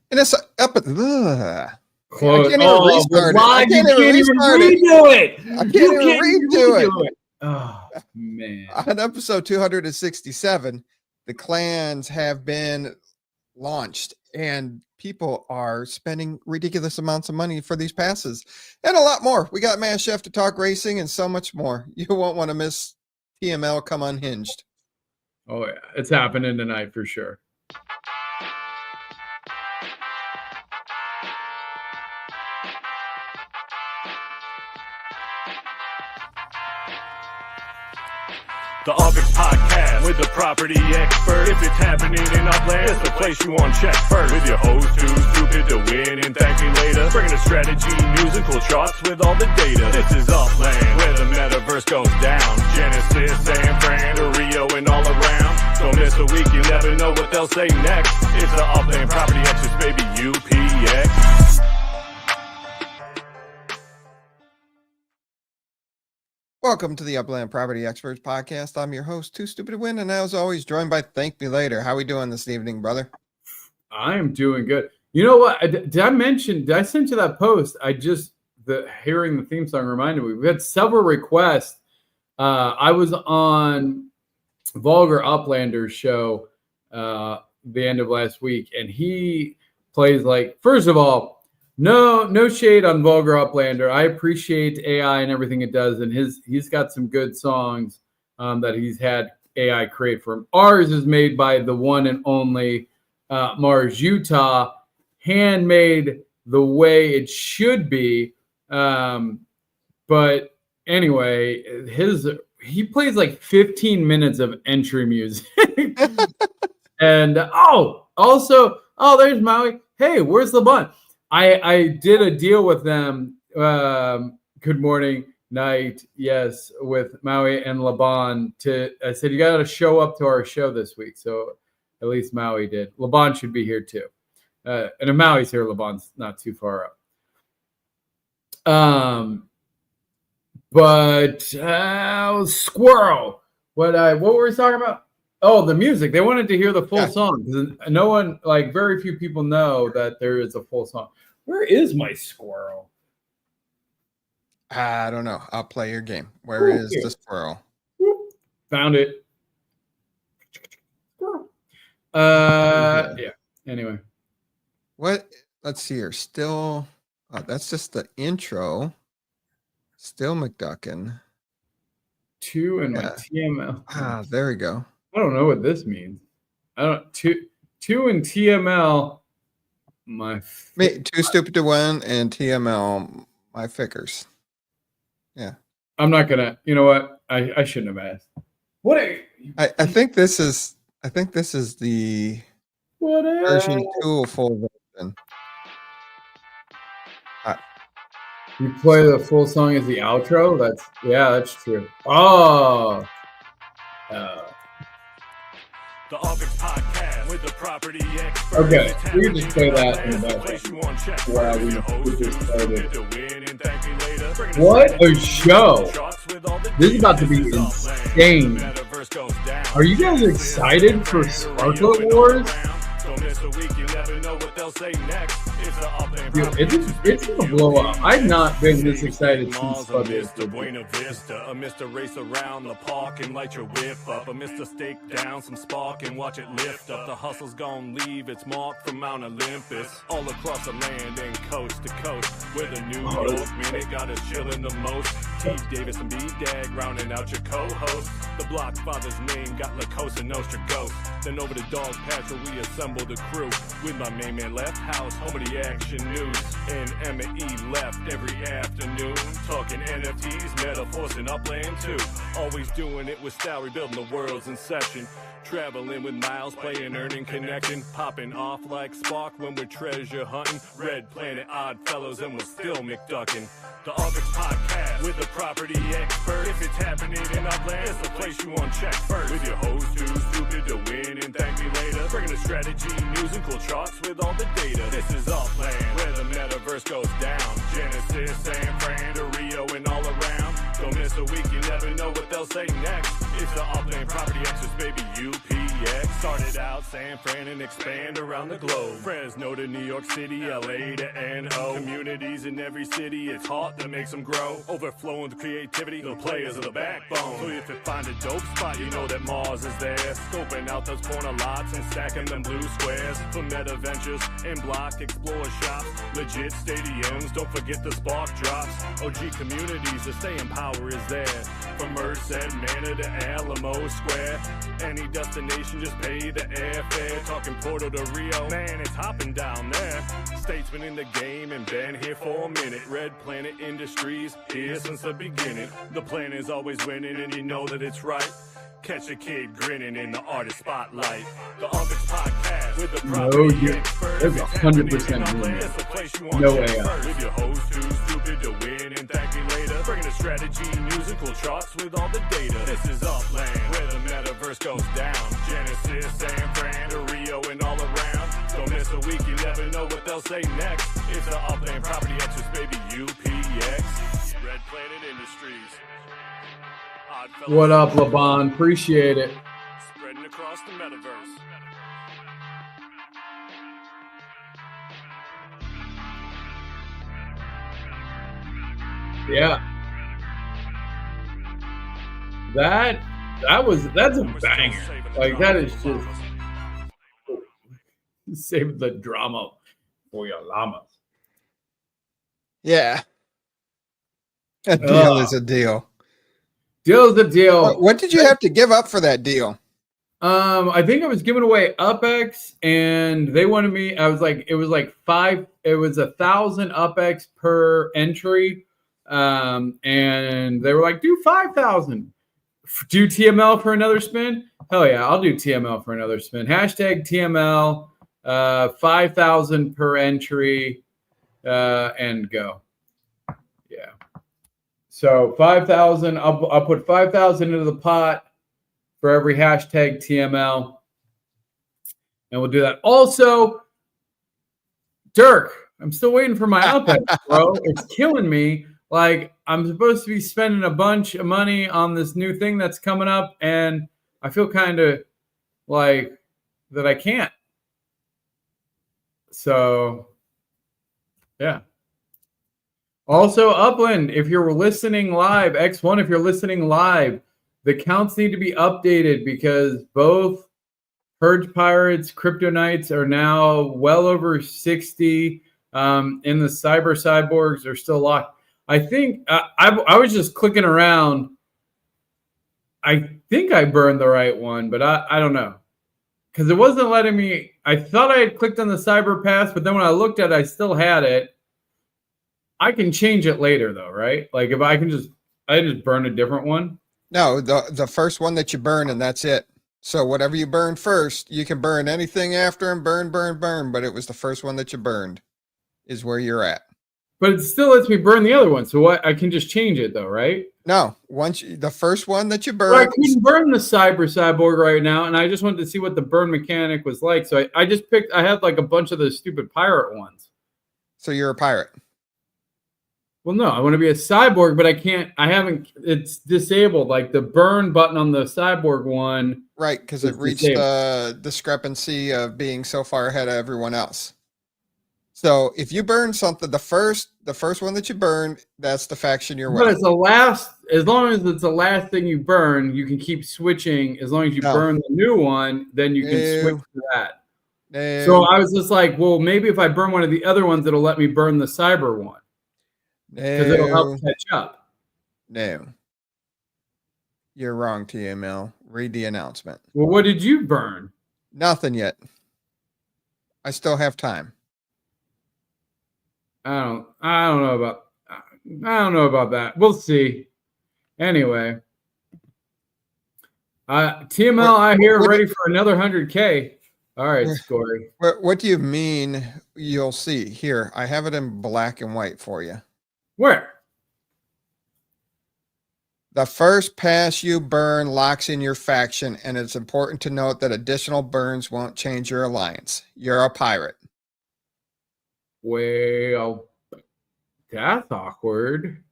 And it's up. Ugh. Close. I can't even restart it. I can't even redo it. I can't even redo it. Oh, man. On episode 267, the clans have been launched and people are spending ridiculous amounts of money for these passes and a lot more. We got Man Chef to talk racing and so much more. You won't want to miss TML come unhinged. Oh, yeah. It's happening tonight for sure. The UPX Podcast with the property expert. If it's happening in Upland, it's the place you want to check first. With your host too stupid to win and thank me later. Bringing the strategy, news, and cool charts with all the data. This is Upland, where the metaverse goes down. Genesis, San Fran, to Rio, and all around. Don't miss a week, you never know what they'll say next. It's the Upland property experts, baby, UPX. Welcome to the Upland Property Experts Podcast. I'm your host, Too Stupid to Win, and as always, joined by ThankMeLater. How we doing this evening, brother? I am doing good. You know what? Did I send you that post? Hearing the theme song reminded me. We had several requests. I was on Vulgar Uplander's show the end of last week, and he plays first of all, no shade on Vulgar Uplander. I appreciate AI and everything it does, and he's got some good songs that he's had AI create for him. Ours is made by the one and only Mars Utah, handmade the way it should be. But anyway, he plays 15 minutes of entry music. And there's Maui. Hey, where's LeBron? I did a deal with them. Good morning, night. Yes, with Maui and Laban. I said you got to show up to our show this week. So at least Maui did. Laban should be here too. And if Maui's here, Laban's not too far up. But Squirrel. What were we talking about? Oh, the music. They wanted to hear the full song. No one, very few people know that there is a full song. Where is my squirrel? I don't know. I'll play your game. Where is the squirrel? Found it. Yeah. Anyway. What? Let's see here. Still, that's just the intro. Still McDuckin. 2 and my TML. There we go. I don't know what this means. Two and TML. Too Stupid to Win and TML. My figures. Yeah. I'm not gonna. You know what? I shouldn't have asked. I think this is the version 2 full version. You play the full song as the outro. That's true. Oh. The UPX Podcast with the property experts. Okay, we can just play that in the background while we just started. What a show! This is about to be insane. Are you guys excited for Sparklet Wars? Dude, it's gonna blow up. I've not been this excited since Mr. Buena Vista, a Mr. Race around the park and light your whip up, a Mr. Stake down some spark and watch it lift up. The hustle's gon' leave its mark from Mount Olympus, all across the land and coast to coast. Where the New York minute got us chillin' the most. T. Davis and B. Dag rounding out your co-host. The block father's name got La Cosa Nostra Ghost. Then over the dog patch where we assembled the crew. With my main man left house, home of the action news. And Emma E left every afternoon. Talking NFTs, metaphors, and Upland too. Always doing it with style, rebuilding the world's in session. Traveling with miles, playing, earning, connecting. Popping off like Spark when we're treasure hunting. Red Planet, Odd Fellows, and we're still McDuckin'. The UPX Podcast with the property expert. If it's happening in Upland, it's the place you want to check first. With your host too stupid to win and thank me later. Bringing the strategy, news, and cool charts with all the data. This is Upland, where the metaverse goes down. Genesis, San Fran, to Rio, and all around. Don't miss a week, you never know what they'll say next. It's the Upland property experts, baby, UPX. Started out out San Fran and expand around the globe. Fresno to New York City, LA to NO. Communities in every city, it's hard that makes them grow. Overflowing with creativity, the players are the backbone. So if you find a dope spot, you know that Mars is there. Scoping out those corner lots and stacking them blue squares. For meta ventures and block explorer shops. Legit stadiums, don't forget the spark drops. OG communities, the staying power is there. From Merced Manor to Alamo Square. Any destination, just pay the airfare. Talking Porto to Rio, man, it's hopping down there. Statesman in the game and been here for a minute. Red Planet Industries, here since the beginning. The plan is always winning and you know that it's right. Catch a kid grinning in the artist spotlight. The UPX Podcast with the property experts. There's 100% room. No way out. With your host too stupid to win and ThankMeLater. Bringing the strategy, musical charts with all the data. This is Upland, where the metaverse goes down. Genesis, San Fran, to Rio, and all around. Don't miss a week, you never know what they'll say next. It's the Upland Property Experts, baby, UPX. Red Planet Industries. What up, LeBon? Appreciate it. Spreading across the metaverse. Yeah. That's a banger. Like, that is just save the drama for your llamas. Yeah. A deal is a deal. Deal is a deal. What did you have to give up for that deal? I think I was giving away UPX, and they wanted me. It was like 1,000 UPX per entry, and they were like, do 5,000. Do TML for another spin? Hell yeah, I'll do TML for another spin. Hashtag TML, 5,000 per entry, and go. Yeah. So 5,000. I'll put 5,000 into the pot for every hashtag TML, and we'll do that. Also, Dirk, I'm still waiting for my UPX, bro. It's killing me. Like, I'm supposed to be spending a bunch of money on this new thing that's coming up, and I feel kind of like that I can't. So, yeah. Also, Upland, if you're listening live, X1, if you're listening live, the counts need to be updated because both Purge Pirates, Crypto Knights are now well over 60. And the Cyber Cyborgs are still locked. I think I was just clicking around. I think I burned the right one, but I don't know. Because it wasn't letting me. I thought I had clicked on the Cyber Pass, but then when I looked at it, I still had it. I can change it later, though, right? Like, if I just burn a different one. No, the first one that you burn, and that's it. So whatever you burn first, you can burn anything after and burn. But it was the first one that you burned is where you're at. But it still lets me burn the other one. So I can just change it, though, right? No, the first one that you burn. Well, I couldn't burn the Cyber Cyborg right now, and I just wanted to see what the burn mechanic was like. So I just picked. I had like a bunch of those stupid pirate ones. So you're a pirate. Well, no, I want to be a cyborg, but I can't. I haven't. It's disabled. Like the burn button on the cyborg one. Right, because it reached the discrepancy of being so far ahead of everyone else. So if you burn something, the first one that you burned, that's the faction you're with. But it's the last. As long as it's the last thing you burn, you can keep switching. As long as you burn the new one, then you can switch to that. So I was just like, well, maybe if I burn one of the other ones, it'll let me burn the cyber one. Because it'll help catch up. No. You're wrong, TML. Read the announcement. Well, what did you burn? Nothing yet. I still have time. I don't know about that. We'll see. Anyway. TML, I hear ready for another 100K. All right, Scory. What do you mean you'll see? Here, I have it in black and white for you. Where? The first pass you burn locks in your faction, and it's important to note that additional burns won't change your alliance. You're a pirate. Well, that's awkward.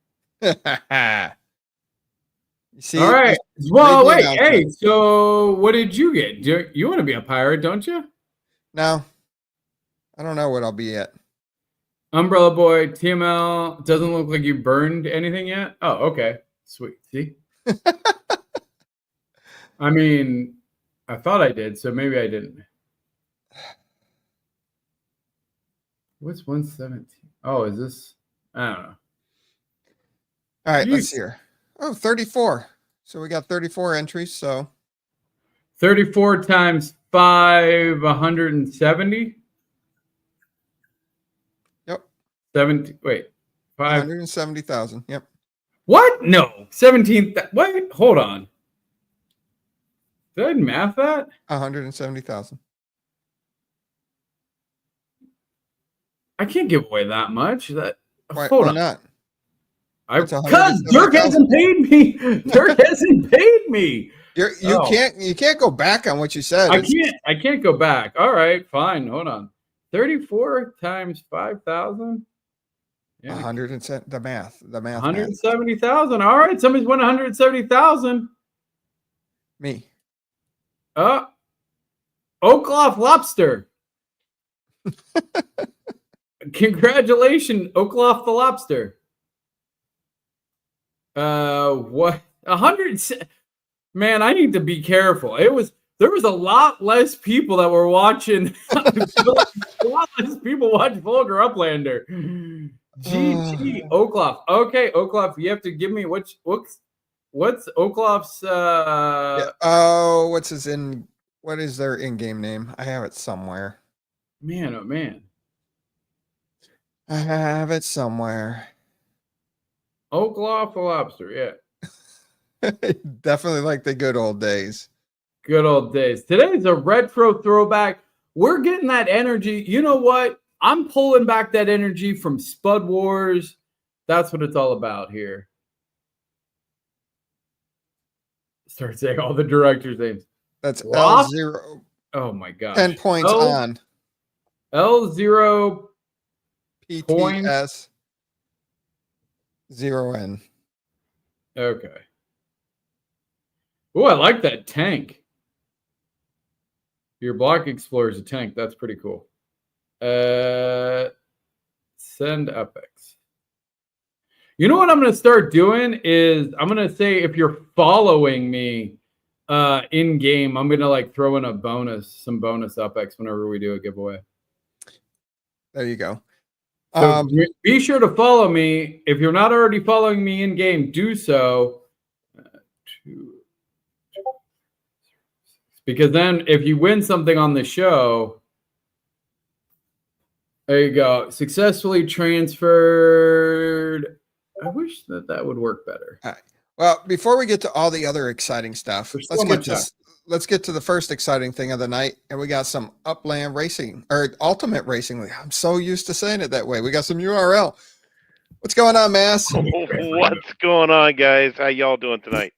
You see, All right. just Well, read the wait. announcement. Hey, so what did you get? You want to be a pirate, don't you? No, I don't know what I'll be at. Umbrella Boy, TML. Doesn't look like you burned anything yet. Oh, okay. Sweet. See? I mean, I thought I did, so maybe I didn't. What's 117? Oh, is this? I don't know. All right, let's see here. Oh, 34. So we got 34 entries. So 34 times 5, 170. Yep. 70. Wait. 5. 170,000. Yep. What? No. 17. What? Hold on. Did I math that? 170,000. I can't give away that much. Why Hold on. not? Because Dirk hasn't paid me. Dirk hasn't paid me. You can't go back on what you said. I can't go back. All right, fine. Hold on. 34 times 5,000. Yeah. 170. The math. 170,000. All right, somebody's won 170,000. Me. Oakloft Lobster. Congratulations, Oakloft the Lobster. What? 100. Man, I need to be careful. There was a lot less people that were watching. A lot less people watch Vulgar Uplander. GG Oakloft. Okay, Oakloft, you have to give me what's Oakloft's what is their in-game name? I have it somewhere. Man, oh man. I have it somewhere. Oakloft the Lobster, yeah. Definitely like the good old days. Good old days. Today's a retro throwback. We're getting that energy. You know what? I'm pulling back that energy from Spud Wars. That's what it's all about here. Start saying all the directors' names. That's Loft? L0. Oh my gosh. 10 points on. L0 PTS 0N. Okay. Oh, I like that tank. Your block explorer is a tank. That's pretty cool. Send Upex. You know what I'm going to start doing is I'm going to say if you're following me in game, I'm going to like throw in some bonus Upex whenever we do a giveaway. There you go. So be sure to follow me. If you're not already following me in game, do so. Because then if you win something on the show, there you go. Successfully transferred. I wish that would work better. All right. Well, before we get to all the other exciting stuff, let's get to the first exciting thing of the night. And we got some Upland Racing or Ultimate Racing League. I'm so used to saying it that way. We got some URL. What's going on, Mass? What's going on, guys? How y'all doing tonight?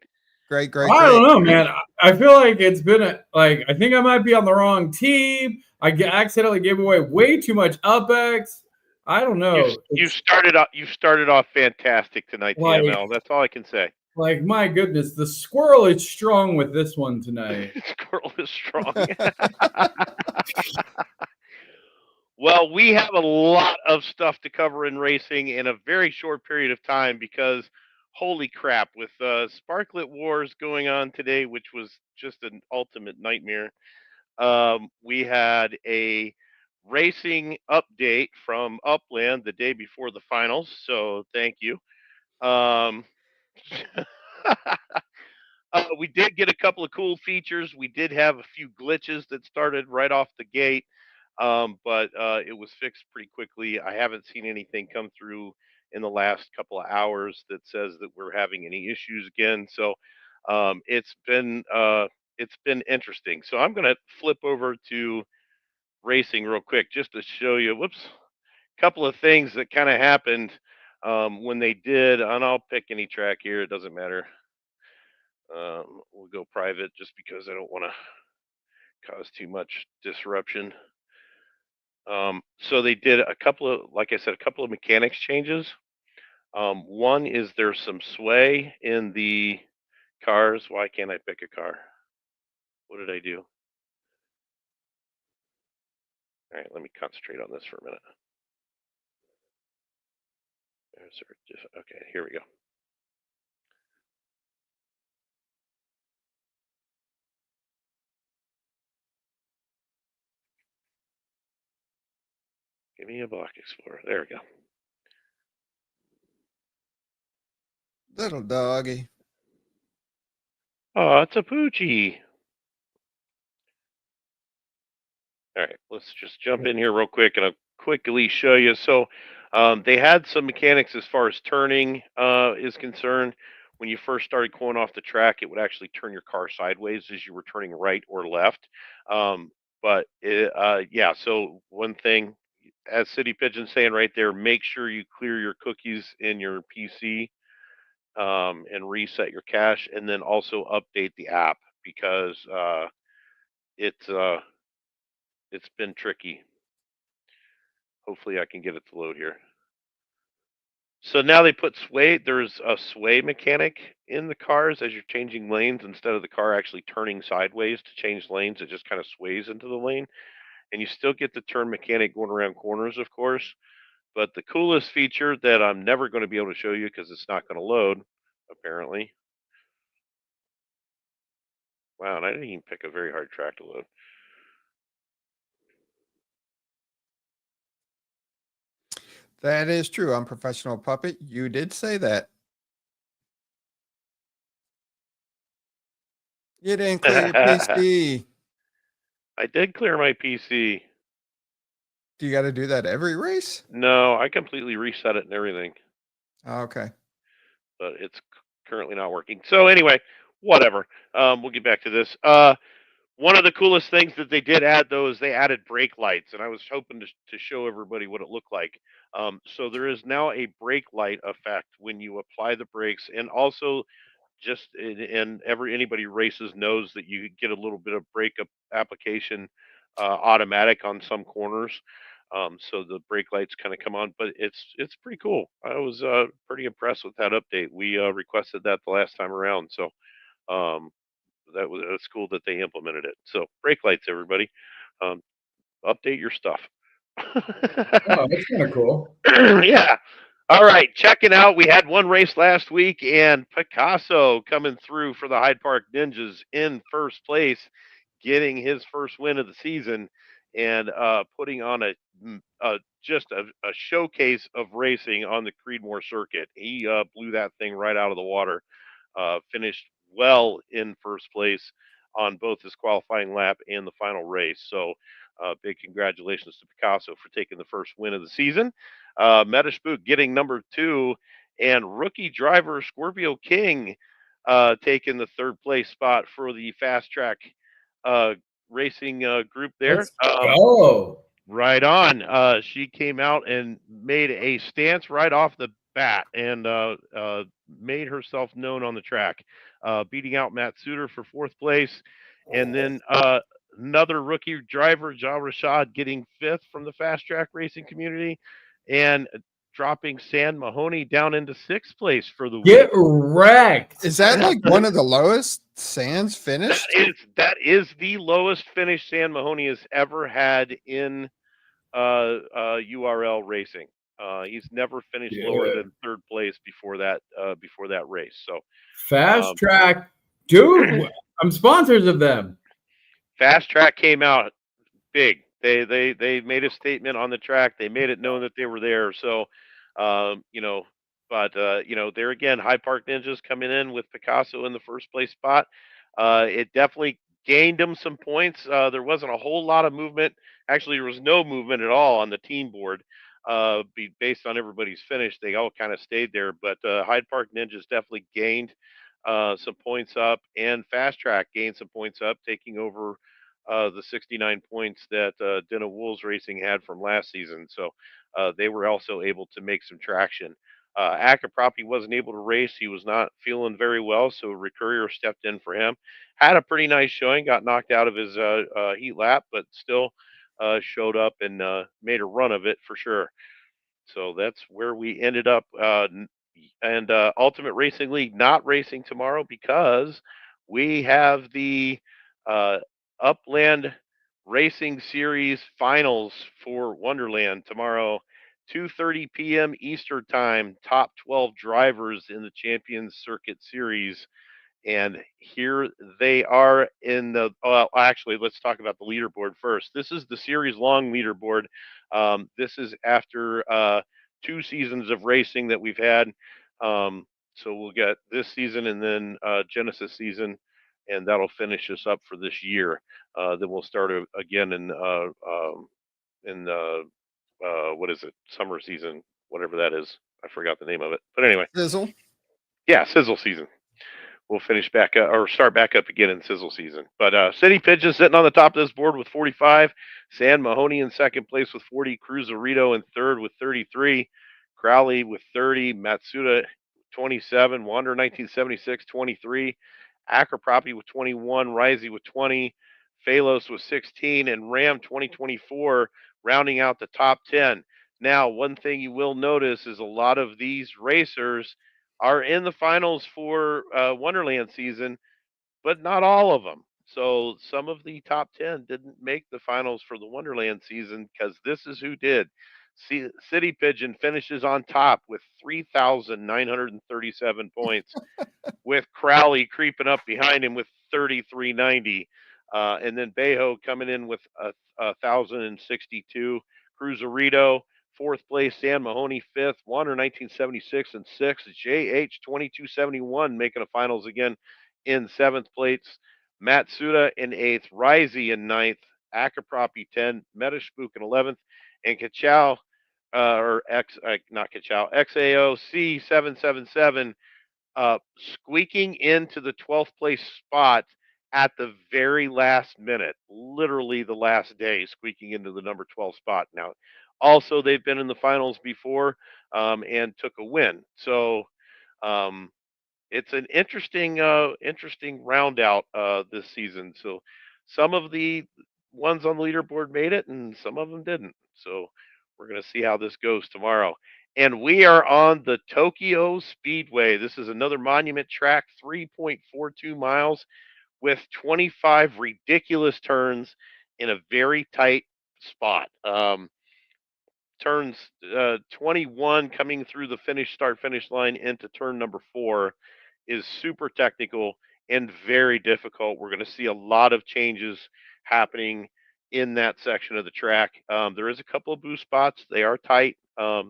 Great. I don't know, man. I feel like it's been I think I might be on the wrong team. I accidentally gave away way too much Upex. I don't know. You started off fantastic tonight, TML. That's all I can say. Like, my goodness, the squirrel is strong with this one tonight. Squirrel is strong. Well, we have a lot of stuff to cover in racing in a very short period of time because, holy crap, with Sparklet Wars going on today, which was just an ultimate nightmare, we had a racing update from Upland the day before the finals, so thank you. We did get a couple of cool features. We did have a few glitches that started right off the gate, but it was fixed pretty quickly. I haven't seen anything come through in the last couple of hours that says that we're having any issues again. So it's been interesting. So I'm going to flip over to racing real quick just to show you. Whoops, a couple of things that kind of happened when they did. And I'll pick any track here. It doesn't matter. We'll go private just because I don't want to cause too much disruption. So they did a couple of mechanics changes. One is there's some sway in the Cars. Why can't I pick a car? What did I do? All right, let me concentrate on this for a minute. Okay, here we go. Give me a Block Explorer. There we go. Little doggy. Oh, it's a Poochie. All right, let's just jump in here real quick, and I'll quickly show you. So, they had some mechanics as far as turning is concerned. When you first started going off the track, it would actually turn your car sideways as you were turning right or left. Yeah. So one thing, as City Pigeon saying right there, make sure you clear your cookies in your PC and reset your cache, and then also update the app because it's uh, it's been tricky. Hopefully, I can get it to load here. So now they put sway. There's a sway mechanic in the cars as you're changing lanes. Instead of the car actually turning sideways to change lanes, it just kind of sways into the lane. And you still get the turn mechanic going around corners, of course. But the coolest feature that I'm never going to be able to show you because it's not going to load, apparently. Wow, and I didn't even pick a very hard track to load. That is true. Unprofessional puppet. You did say that. You didn't clear your PC. I did clear my PC. Do you got to do that every race? No, I completely reset it and everything. Oh, okay. But it's currently not working. So anyway, whatever. We'll get back to this. One of the coolest things that they did add, though, is they added brake lights, and I was hoping to show everybody what it looked like. So there is now a brake light effect when you apply the brakes, and also just and anybody who races knows that you get a little bit of brake application automatic on some corners. So the brake lights kind of come on, but it's pretty cool. I was pretty impressed with that update. We requested that the last time around, so um, that's cool that they implemented it. So brake lights, everybody, um, update your stuff. Oh, that's kind of cool. Yeah. All right, checking out. We had one race last week, and Picasso coming through for the Hyde Park Ninjas in first place, getting his first win of the season, and putting on just a showcase of racing on the Creedmoor circuit. He blew that thing right out of the water. Finished well in first place on both his qualifying lap and the final race. So, big congratulations to Picasso for taking the first win of the season. Metaspook getting number 2, and rookie driver Scorpio King taking the third place spot for the fast track uh, racing group there. Let's go. Right on. She came out and made a stance right off the bat and made herself known on the track, beating out Matt Suter for fourth place. And then another rookie driver, Ja Rashad, getting fifth from the fast track racing community and dropping San Mahoney down into sixth place for the Get win. wrecked. Is that like one of the lowest sands finished? That is the lowest finish San Mahoney has ever had in URL racing. He's never finished lower than third place before that race. So Fast track, dude. I'm sponsors of them. fast track came out big. They made a statement on the track. They made it known that they were there. So, you know, but there again, High Park Ninjas coming in with Picasso in the first place spot. It definitely gained them some points. There wasn't a whole lot of movement. Actually, there was no movement at all on the team board. Based on everybody's finish, they all kind of stayed there. But Hyde Park Ninjas definitely gained some points up, and Fast Track gained some points up, taking over the 69 points that Denna Wolves Racing had from last season. So they were also able to make some traction. Akapropi wasn't able to race. He was not feeling very well, so Rick Courier stepped in for him. Had a pretty nice showing, got knocked out of his heat lap, but still showed up and made a run of it for sure. So that's where we ended up. and Ultimate Racing League not racing tomorrow because we have the uh, Upland Racing Series finals for Wonderland tomorrow, 2:30 p.m. Eastern Time. Top 12 drivers in the Champions Circuit Series, and here they are in the. Well, actually, let's talk about the leaderboard first. This is the series-long leaderboard. This is after 2 seasons of racing that we've had. So we'll get this season and then Genesis season, and that'll finish us up for this year. Then we'll start again in what is it? Summer season, whatever that is. I forgot the name of it. But anyway, Sizzle. yeah, sizzle season. We'll finish back up or start back up again in sizzle season. But City Pigeon sitting on the top of this board with 45. San Mahoney in second place with 40. Cruzarito in third with 33. Crowley with 30. Matsuda 27. Wander 1976 23. Acroproppy with 21. Risey with 20. Phalos with 16. And Ram 2024 rounding out the top 10. Now, one thing you will notice is a lot of these racers are in the finals for Wonderland season, but not all of them. So some of the top 10 didn't make the finals for the Wonderland season because this is who did. City Pigeon finishes on top with 3,937 points, with Crowley creeping up behind him with 3,390. And then Bejo coming in with 1,062. Cruzarito, fourth place. San Mahoney, fifth. Wander, 1976 and sixth. JH, 2271, making the finals again in seventh place. Matsuda in eighth. Risey in ninth. Akapropi, 10. Metashpook in 11th. And Kachow, not Kachow, XAOC 777 squeaking into the 12th place spot at the very last minute, literally the last day, squeaking into the number 12 spot. Now, also, they've been in the finals before and took a win. So um, it's an interesting round out this season. So some of the ones on the leaderboard made it, and some of them didn't. So we're going to see how this goes tomorrow. And we are on the Tokyo Speedway. This is another monument track, 3.42 miles with 25 ridiculous turns in a very tight spot. Turns 21 coming through the start finish line into turn number 4 is super technical and very difficult. We're going to see a lot of changes happening in that section of the track. There is a couple of boost spots. They are tight.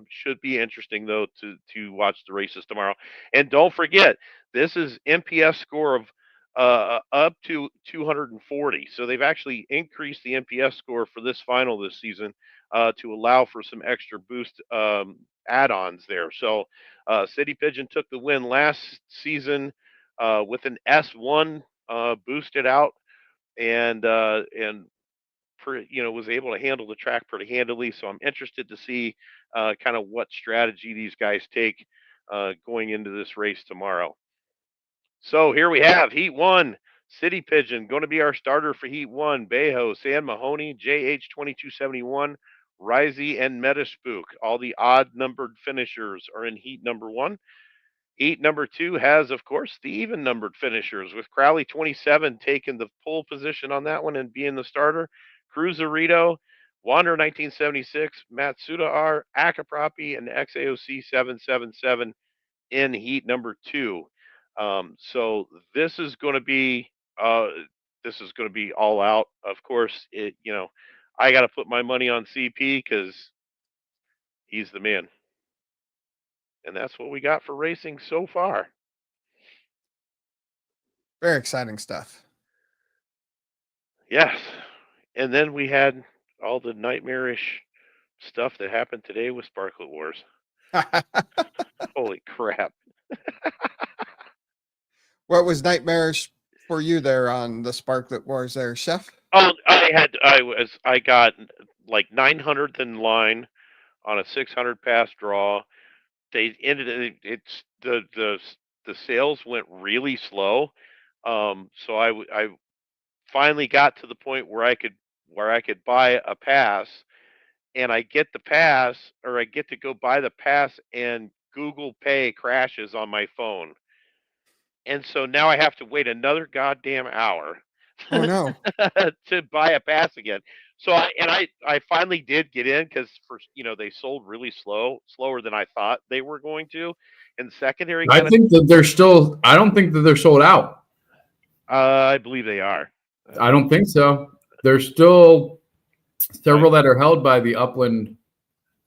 Should be interesting though to watch the races tomorrow. And don't forget, this is MPS score of up to 240. So they've actually increased the MPS score for this final this season to allow for some extra boost add-ons there. So City Pigeon took the win last season with an S1 boosted out and was able to handle the track pretty handily. So I'm interested to see kind of what strategy these guys take going into this race tomorrow. So here we have Heat 1. City Pigeon going to be our starter for Heat 1. Bejo, San Mahoney, JH2271, Risey, and Metaspook. All the odd numbered finishers are in Heat number 1. Heat number 2 has, of course, the even numbered finishers, with Crowley 27 taking the pole position on that one and being the starter. Cruzarito, Wander 1976, Matsuda R, Akapropi, and XAOC 777 in Heat number 2. So this is going to be all out. Of course, I got to put my money on CP because he's the man, and that's what we got for racing so far. Very exciting stuff. Yes, and then we had all the nightmarish stuff that happened today with Sparklet Wars. Holy crap! What was nightmarish for you there on the Sparklet Wars there, Chef? Oh, I got like 900th in line on a 600 pass draw. They ended it's the sales went really slow. So I finally got to the point where I could buy a pass, and I get the pass, or I get to go buy the pass and Google Pay crashes on my phone. And so now I have to wait another goddamn hour Oh no. to buy a pass again. So I finally did get in because first, they sold really slower than I thought they were going to. And secondary I kind think that they're still. I don't think that they're sold out. I believe they are. I don't think so. There's still several that are held by the Upland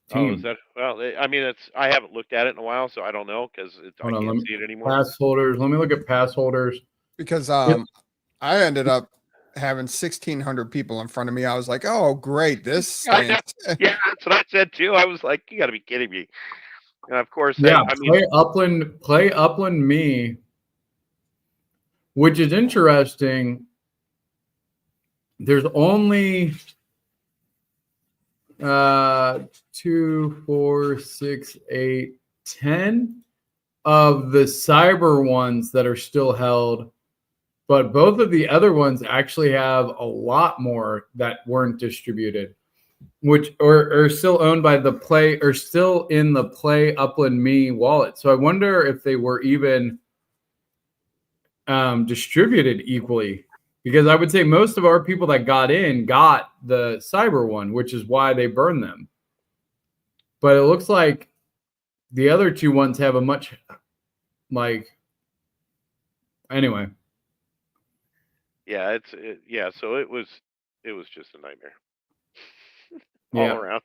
team. Oh, is that? Well, I mean, I haven't looked at it in a while, so I don't know because I Hold on, can't see it anymore. Pass holders. Let me look at pass holders. Because I ended up having 1,600 people in front of me. I was like, oh, great. This Yeah, that's what I said too. I was like, you got to be kidding me. And of course, Yeah, I mean, play Upland Me, which is interesting. There's only 2, 4, 6, 8, 10 of the cyber ones that are still held, but both of the other ones actually have a lot more that weren't distributed, which are still owned by the Play, or still in the Play Upland Me wallet. So I wonder if they were even distributed equally, because I would say most of our people that got in got the cyber one, which is why they burned them. But it looks like the other two ones have a much anyway. yeah, so it was just a nightmare all around.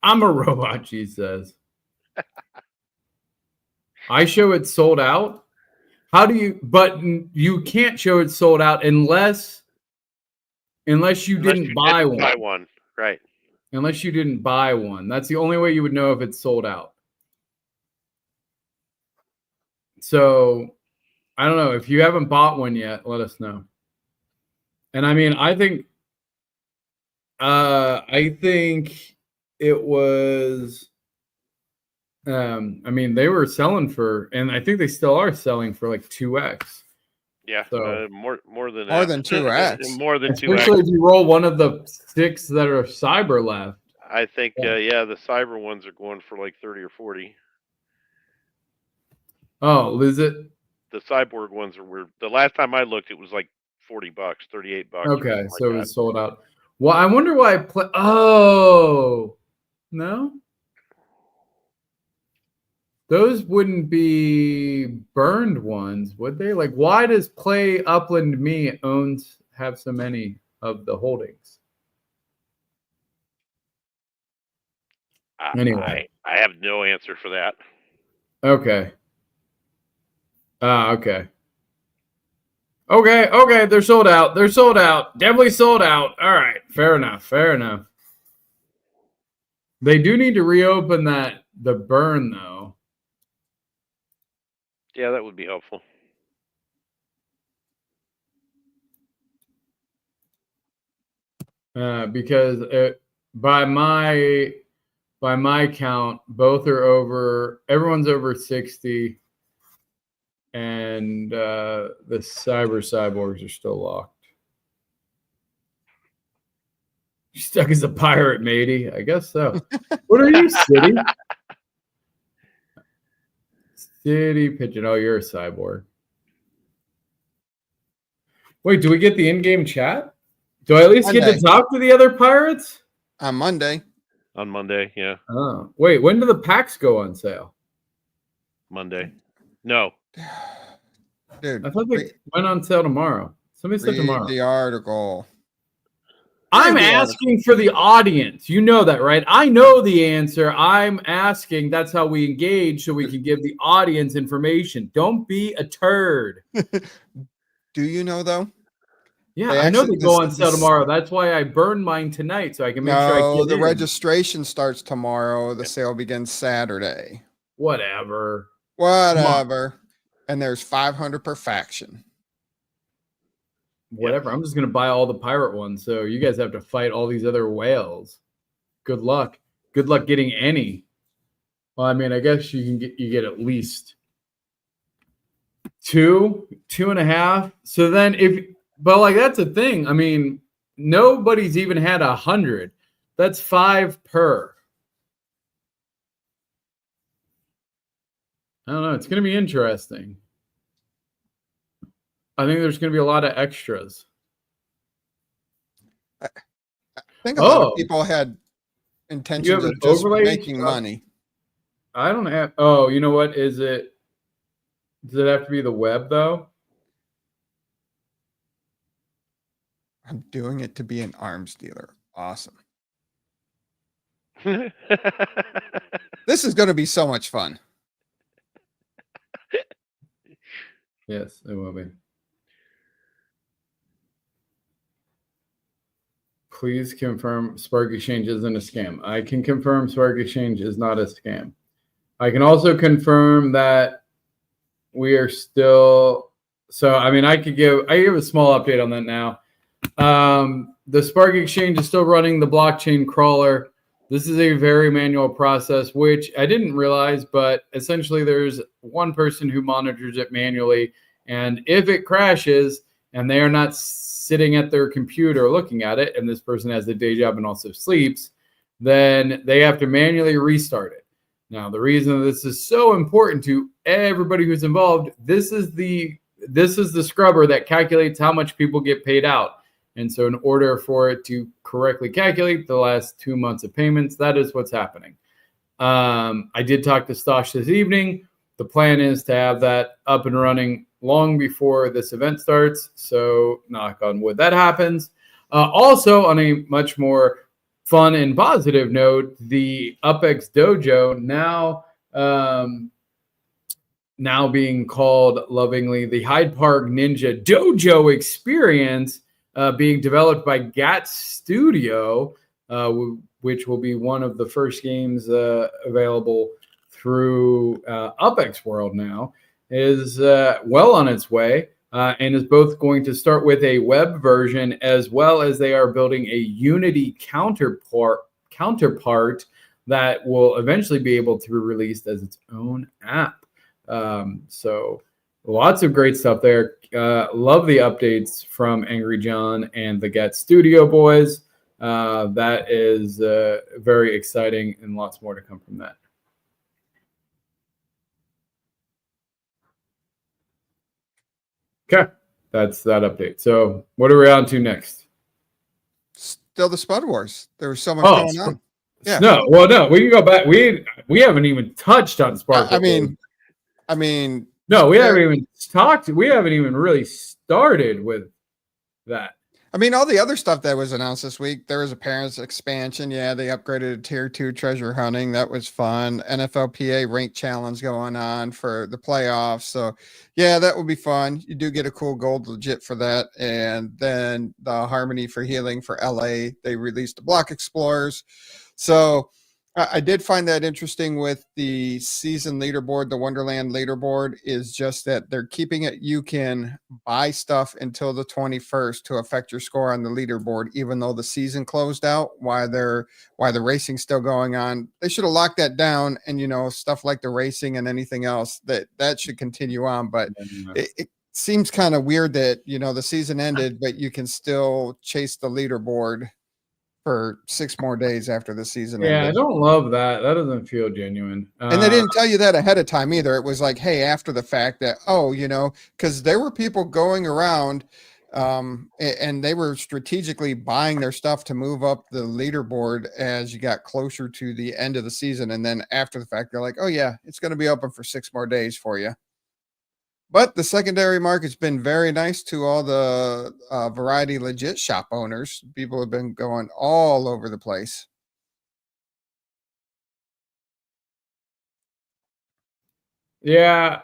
I'm a robot, she says. I show it sold out. How do you? But you can't show it sold out unless you didn't buy one. Buy one, right? Unless you didn't buy one, that's the only way you would know if it's sold out. So I don't know. If you haven't bought one yet, let us know. And I mean, I think it was. I mean, they were selling for, and I think they still are selling for like 2x. Yeah, so, more than 2x. More than 2x. Especially if you roll one of the 6 that are cyber left. I think, the cyber ones are going for like 30 or 40. Oh, is it? The cyborg ones were the last time I looked, it was like $40, $38. Okay, so it was sold out. Well, I wonder why I play. Oh, no. Those wouldn't be burned ones, would they? Like, why does Play Upland Me have so many of the holdings? Anyway, I have no answer for that. Okay. Okay. Okay, they're sold out. Definitely sold out. All right, fair enough. They do need to reopen the burn, though. Yeah, that would be helpful. Because by my count, everyone's over 60, and the cyborgs are still locked. You're stuck as a pirate, matey. I guess so. What are you, City? City Pigeon. Oh, you're a cyborg. Wait, do we get the in-game chat? Do I at least get to talk to the other pirates? On Monday. On Monday, yeah. Oh, wait, when do the packs go on sale? Monday. No. Dude, I thought they went on sale tomorrow. Somebody said tomorrow. The article. I'm asking for the audience. You know that, right? I know the answer. I'm asking. That's how we engage, so we can give the audience information. Don't be a turd. Do you know, though? Yeah, I know they go on sale tomorrow. That's why I burned mine tonight, so I can make sure I get the registration starts tomorrow. The sale begins Saturday. Whatever. And there's 500 per faction. Whatever. I'm just gonna buy all the pirate ones, so you guys have to fight all these other whales. Good luck. Good luck getting any. Well, I mean, I guess you get at least 2.5. So then but like that's a thing. I mean, nobody's even had 100. That's 5 per. I don't know. It's going to be interesting. I think there's going to be a lot of extras. I think a lot of people had You intentions have of an just overlay making stuff? money. I don't have. Oh, you know what? Is it? Does it have to be the web though? I'm doing it to be an arms dealer. Awesome. This is going to be so much fun. Yes, it will be. Please confirm Spark Exchange isn't a scam. I can confirm Spark Exchange is not a scam. I can also confirm that we are still. So, I mean, I give a small update on that now. The Spark Exchange is still running the blockchain crawler. This is a very manual process, which I didn't realize, but essentially there's one person who monitors it manually. And if it crashes and they are not sitting at their computer looking at it, and this person has a day job and also sleeps, then they have to manually restart it. Now, the reason this is so important to everybody who's involved, this is the scrubber that calculates how much people get paid out. And so in order for it to correctly calculate the last 2 months of payments, that is what's happening. I did talk to Stosh this evening. The plan is to have that up and running long before this event starts. So knock on wood, that happens. Also, on a much more fun and positive note, the UPX Dojo now being called lovingly the Hyde Park Ninja Dojo Experience, being developed by GAT Studio, which will be one of the first games available through Upex World now, is well on its way and is both going to start with a web version as well as they are building a Unity counterpart that will eventually be able to be released as its own app. So lots of great stuff there. Love the updates from Angry John and the GAT Studio boys. That is very exciting and lots more to come from that. Okay, that's that update. So what are we on to next? Still the Spud Wars. There was so much going on. Yeah. No, we can go back. We haven't even touched on Sparklet. I mean, no, we haven't even talked. We haven't even really started with that. I mean, all the other stuff that was announced this week, there was a parents expansion. Yeah, they upgraded to tier 2 treasure hunting. That was fun. NFLPA rank challenge going on for the playoffs. So yeah, that would be fun. You do get a cool gold legit for that. And then the Harmony for Healing for LA, they released the Block Explorers. So I did find that interesting with the season leaderboard. The Wonderland leaderboard is just that they're keeping it. You can buy stuff until the 21st to affect your score on the leaderboard, even though the season closed out while the racing's still going on. They should have locked that down, and stuff like the racing and anything else that should continue on. But it seems kind of weird that the season ended, but you can still chase the leaderboard for 6 more days after the season ended. I don't love that. That doesn't feel genuine. And they didn't tell you that ahead of time either. It was like, hey, after the fact that, because there were people going around and they were strategically buying their stuff to move up the leaderboard as you got closer to the end of the season. And then after the fact, they're like, oh, yeah, it's going to be open for 6 more days for you. But the secondary market's been very nice to all the Variety Legit shop owners. People have been going all over the place. Yeah,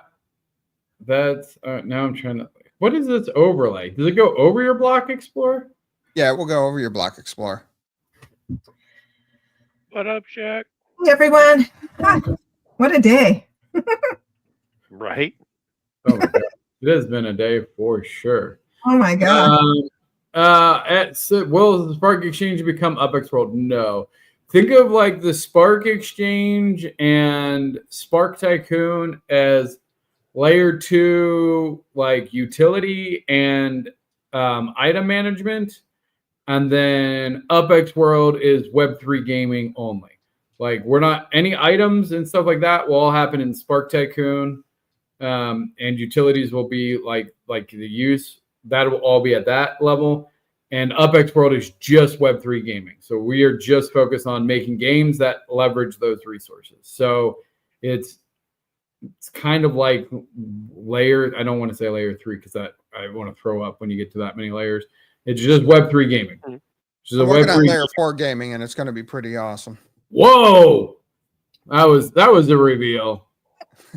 that's now I'm trying to. What is this overlay? Does it go over your Block Explorer? Yeah, we'll go over your Block Explorer. What up, Shaq? Hey, everyone. What a day. Right? Oh my God. It has been a day for sure. Oh my God. Will the Spark Exchange become Upex World? No. Think of like the Spark Exchange and Spark Tycoon as layer 2, like utility and item management. And then Upex World is Web3 gaming only. Like we're not any items and stuff like that will all happen in Spark Tycoon, and utilities will be like the use that will all be at that level. And Upex World is just Web3 gaming, so we are just focused on making games that leverage those resources. So it's kind of like layer. I don't want to say layer 3 because I want to throw up when you get to that many layers. It's just Web3 gaming. I'm working on layer 4 gaming, and it's going to be pretty awesome. Whoa, that was a reveal.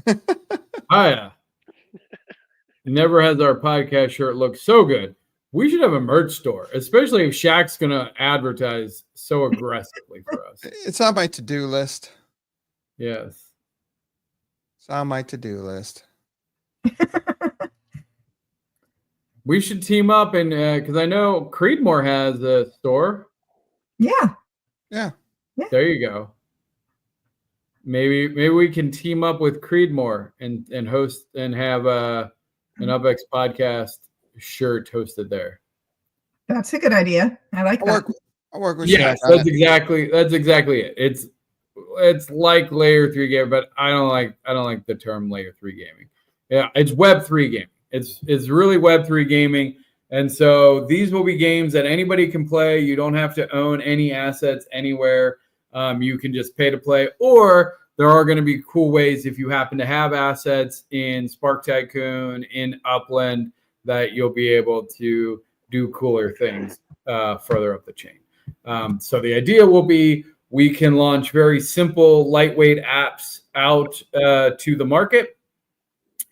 Oh yeah, never has our podcast shirt looked so good. We should have a merch store, especially if Shaq's going to advertise so aggressively for us. It's on my to-do list. Yes. It's on my to-do list. We should team up, and because I know Creedmoor has a store. Yeah. There you go. Maybe we can team up with Creedmoor and host and have an UPX podcast shirt hosted there. That's a good idea. I like that. I'll work with Yes, that's exactly it. It's like layer 3 gaming, but I don't like the term layer 3 gaming. Yeah, it's Web3 gaming. It's really Web3 gaming. And so these will be games that anybody can play. You don't have to own any assets anywhere. You can just pay to play, or there are going to be cool ways if you happen to have assets in Spark Tycoon, in Upland, that you'll be able to do cooler things further up the chain. So the idea will be we can launch very simple, lightweight apps out to the market,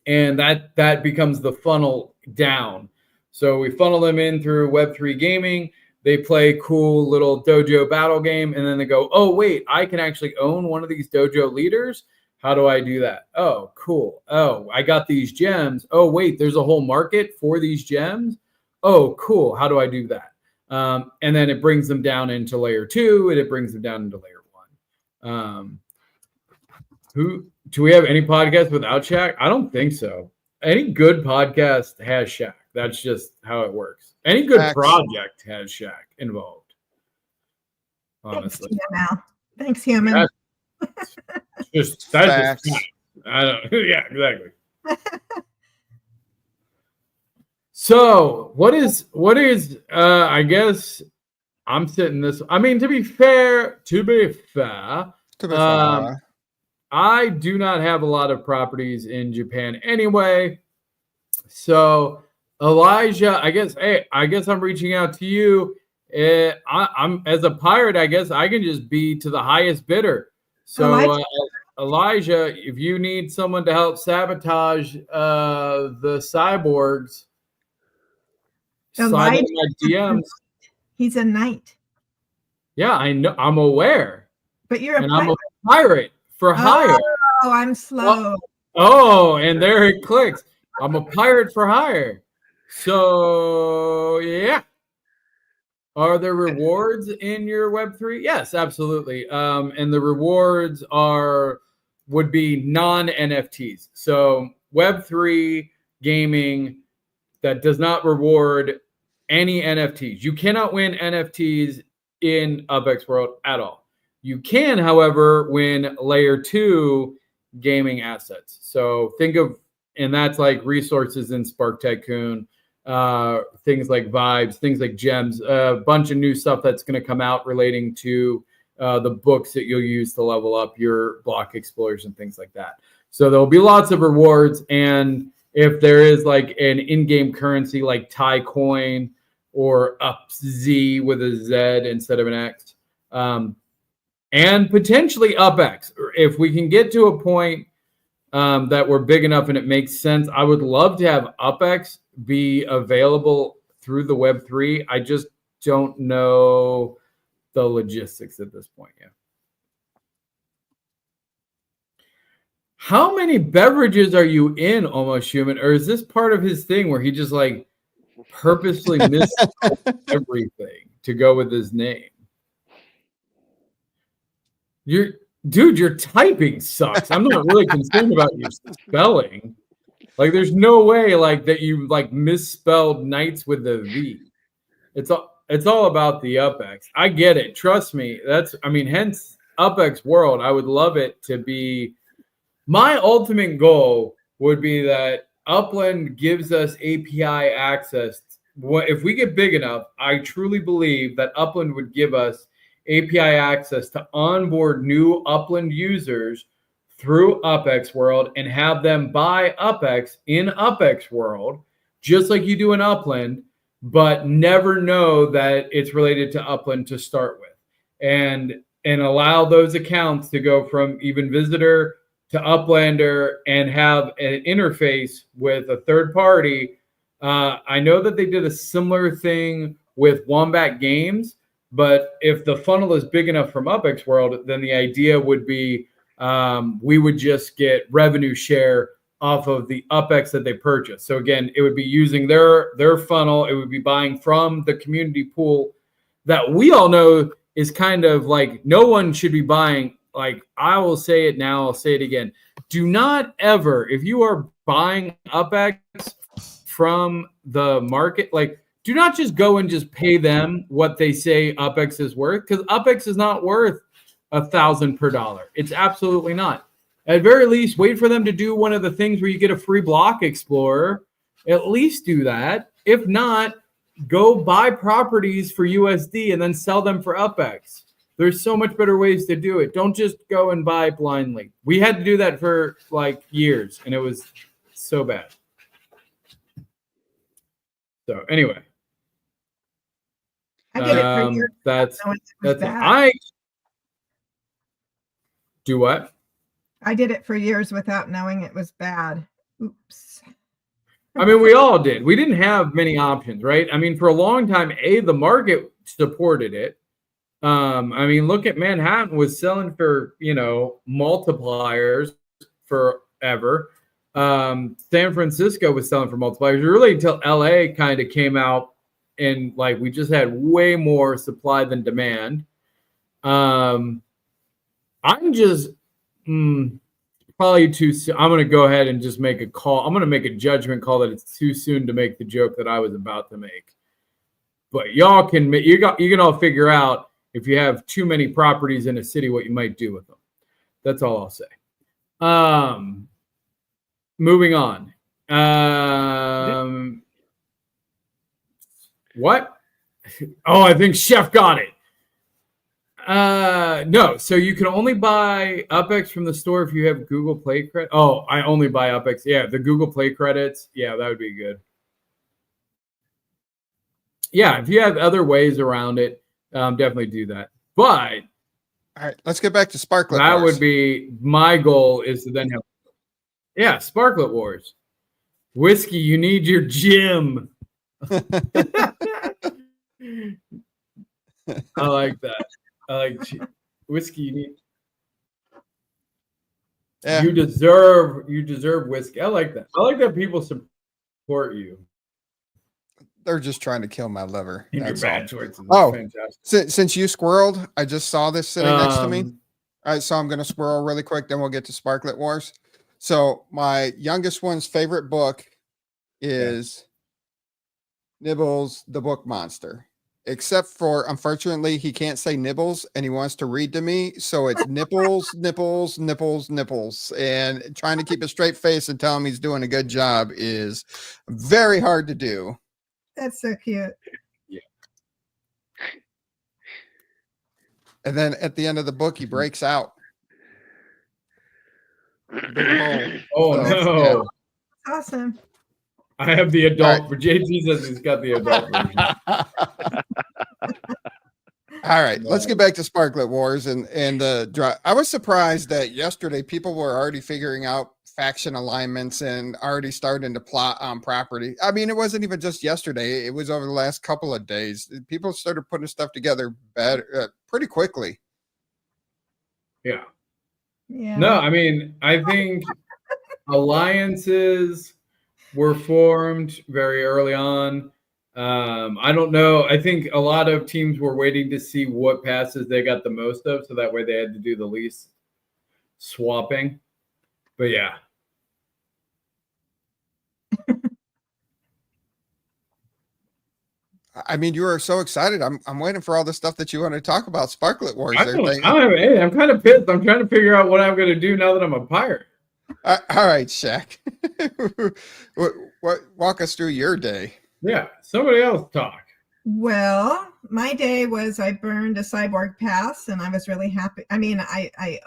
and that becomes the funnel down. So we funnel them in through Web3 gaming. They play cool little dojo battle game, and then they go, oh, wait, I can actually own one of these dojo leaders. How do I do that? Oh, cool. Oh, I got these gems. Oh, wait, there's a whole market for these gems. Oh, cool. How do I do that? And then it brings them down into layer 2, and it brings them down into layer 1. Do we have any podcast without Shaq? I don't think so. Any good podcast has Shaq. That's just how it works. Any good project has Shaq involved. Honestly. Thanks, human. That's just I don't. Yeah, exactly. So what is I guess I'm sitting this. I mean, to be fair, I do not have a lot of properties in Japan anyway. So Elijah, I guess I'm reaching out to you. I'm as a pirate, I guess I can just be to the highest bidder. So Elijah, if you need someone to help sabotage the cyborgs, slide in my DMs. He's a knight. Yeah, I know. I'm aware. But you're I'm a pirate for hire. Oh, I'm slow. Oh, and there it clicks. I'm a pirate for hire. So yeah. Are there rewards in your Web3? Yes, absolutely. And the rewards would be non-NFTs. So Web3 gaming that does not reward any NFTs. You cannot win NFTs in Upex World at all. You can, however, win layer 2 gaming assets. So think of, and that's like resources in Spark Tycoon, things like vibes, things like gems, a bunch of new stuff that's going to come out relating to the books that you'll use to level up your block explorers and things like that. So there'll be lots of rewards. And if there is like an in-game currency like Thai coin or UpZ with a Z instead of an X, and potentially UpX, if we can get to a point that we're big enough and it makes sense, I would love to have UpX be available through the Web3. I just don't know the logistics at this point yet. How many beverages are you in, Almost Human? Or is this part of his thing where he just like purposely missed everything to go with his name? Your typing sucks. I'm not really concerned about your spelling. Like, there's no way like that you like misspelled Knights with the V. It's all about the UpX. I get it. Trust me. Hence Upex World, I would love it to be. My ultimate goal would be that Upland gives us API access. If we get big enough, I truly believe that Upland would give us API access to onboard new Upland users through Upex World and have them buy Upex in Upex World, just like you do in Upland, but never know that it's related to Upland to start with, and allow those accounts to go from even visitor to Uplander and have an interface with a third party. I know that they did a similar thing with Wombat Games, but if the funnel is big enough from Upex World, then the idea would be we would just get revenue share off of the Upex that they purchase. So again, it would be using their funnel. It would be buying from the community pool that we all know is kind of like no one should be buying. Like, I will say it now, I'll say it again. Do not ever, if you are buying Upex from the market, like, do not just go and just pay them what they say Upex is worth, because Upex is not worth $1,000 per dollar. It's absolutely not. At very least, wait for them to do one of the things where you get a free block explorer. At least do that. If not, go buy properties for USD and then sell them for Upex. There's so much better ways to do it. Don't just go and buy blindly. We had to do that for like years, and it was so bad. So anyway, I did it for years. that's bad. I do what? I did it for years without knowing it was bad. Oops. I mean, we all did. We didn't have many options, right? I mean, for a long time, the market supported it. I mean, look at Manhattan was selling for, multipliers forever. San Francisco was selling for multipliers really until LA kind of came out and like we just had way more supply than demand. I'm just probably too soon. I'm going to go ahead and just make a call. I'm going to make a judgment call that it's too soon to make the joke that I was about to make. But y'all can you can all figure out if you have too many properties in a city what you might do with them. That's all I'll say. Moving on. What? Oh, I think Chef got it. No, so you can only buy Upex from the store if you have Google Play credit. Oh, I only buy Upex. Yeah, the Google Play credits. Yeah, that would be good. Yeah, if you have other ways around it, definitely do that. But all right, let's get back to Sparklet That Wars. would be my goal is to then have, Sparklet Wars. Whiskey, you need your gym. I like that. I like whiskey. You need. Yeah. You deserve whiskey. I like that. I like that people support you. They're just trying to kill my liver. In your That's bad all. choices. Oh, Fantastic. since you squirreled, I just saw this sitting next to me. All right, so I'm going to squirrel really quick, then we'll get to Sparklet Wars. So my youngest one's favorite book is Nibbles, the Book Monster. Except for, unfortunately, he can't say nibbles and he wants to read to me. So it's nipples, nipples, nipples, nipples. And trying to keep a straight face and tell him he's doing a good job is very hard to do. That's so cute. Yeah. And then at the end of the book, he breaks out. Big hole. Oh, So, no. yeah. Awesome. I have the adult. All For JT says he's got the adult version. All right, let's get back to Sparklet Wars and the draw. I was surprised that yesterday people were already figuring out faction alignments and already starting to plot on property. I mean, it wasn't even just yesterday; it was over the last couple of days. People started putting stuff together better pretty quickly. Yeah. Yeah. No, I mean, I think alliances were formed very early on. I don't know. I think a lot of teams were waiting to see what passes they got the most of, so that way they had to do the least swapping. But yeah. I mean, you are so excited. I'm waiting for all the stuff that you want to talk about. Sparklet Wars. I'm kind of pissed. I'm trying to figure out what I'm going to do now that I'm a pirate. All right, Shaq. Walk us through your day. Yeah, somebody else talk. Well, my day was I burned a cyborg pass, and I was really happy. I mean, I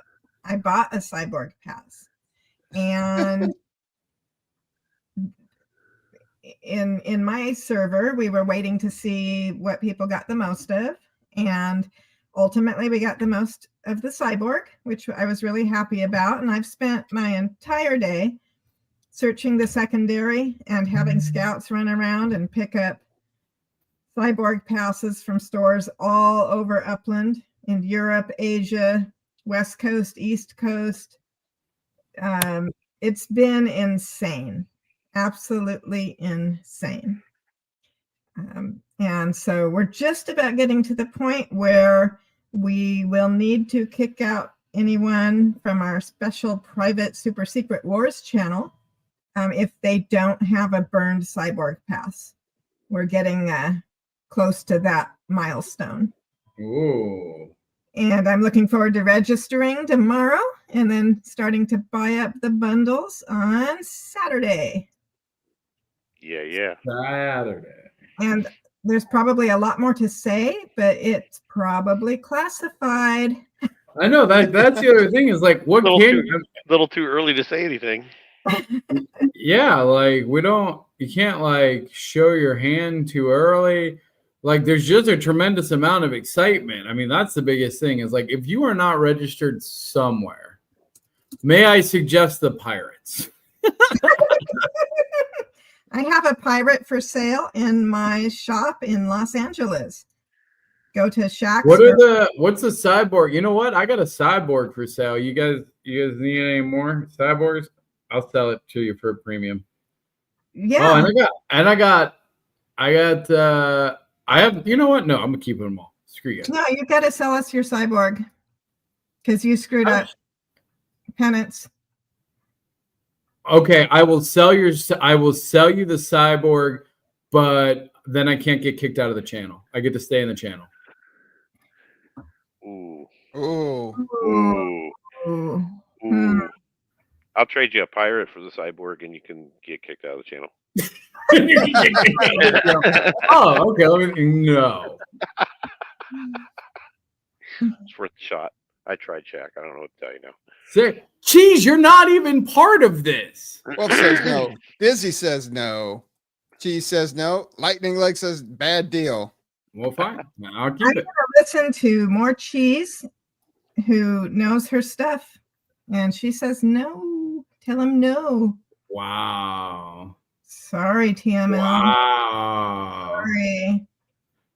bought a cyborg pass, and in my server, we were waiting to see what people got the most of, and ultimately we got the most of the cyborg, which I was really happy about. And I've spent my entire day searching the secondary and having scouts run around and pick up cyborg passes from stores all over Upland in Europe, Asia, West Coast, East Coast. It's been insane. Absolutely insane. And so we're just about getting to the point where we will need to kick out anyone from our special private super secret wars channel if they don't have a burned cyborg pass. We're getting close to that milestone. Ooh. And I'm looking forward to registering tomorrow and then starting to buy up the bundles on Saturday. Yeah. Saturday. And there's probably a lot more to say, but it's probably classified. I know that's the other thing is like what Little too early to say anything. Yeah, like you can't like show your hand too early. Like there's just a tremendous amount of excitement. I mean, that's the biggest thing is like if you are not registered somewhere, may I suggest the Pirates? I have a pirate for sale in my shop in Los Angeles. Go to Shaq's. What's the cyborg? You know what? I got a cyborg for sale. You guys need any more cyborgs? I'll sell it to you for a premium. Yeah. Oh, I have, you know what? No, I'm gonna keep them all. Screw you. No, you've got to sell us your cyborg because you screwed up. Penance. Okay, I will sell you the cyborg, but then I can't get kicked out of the channel. I get to stay in the channel. Ooh. I'll trade you a pirate for the cyborg, and you can get kicked out of the channel. Oh, okay. No. It's worth a shot. I tried, Shaq. I don't know what to tell you now. Say, Cheese, you're not even part of this. Wolf says no. Dizzy says no. Cheese says no. Lightning Leg says bad deal. Well, fine. I'll keep I'm it. going to listen to more Cheese, who knows her stuff. And she says no. Tell him no. Wow. Sorry, TML. Wow. Sorry.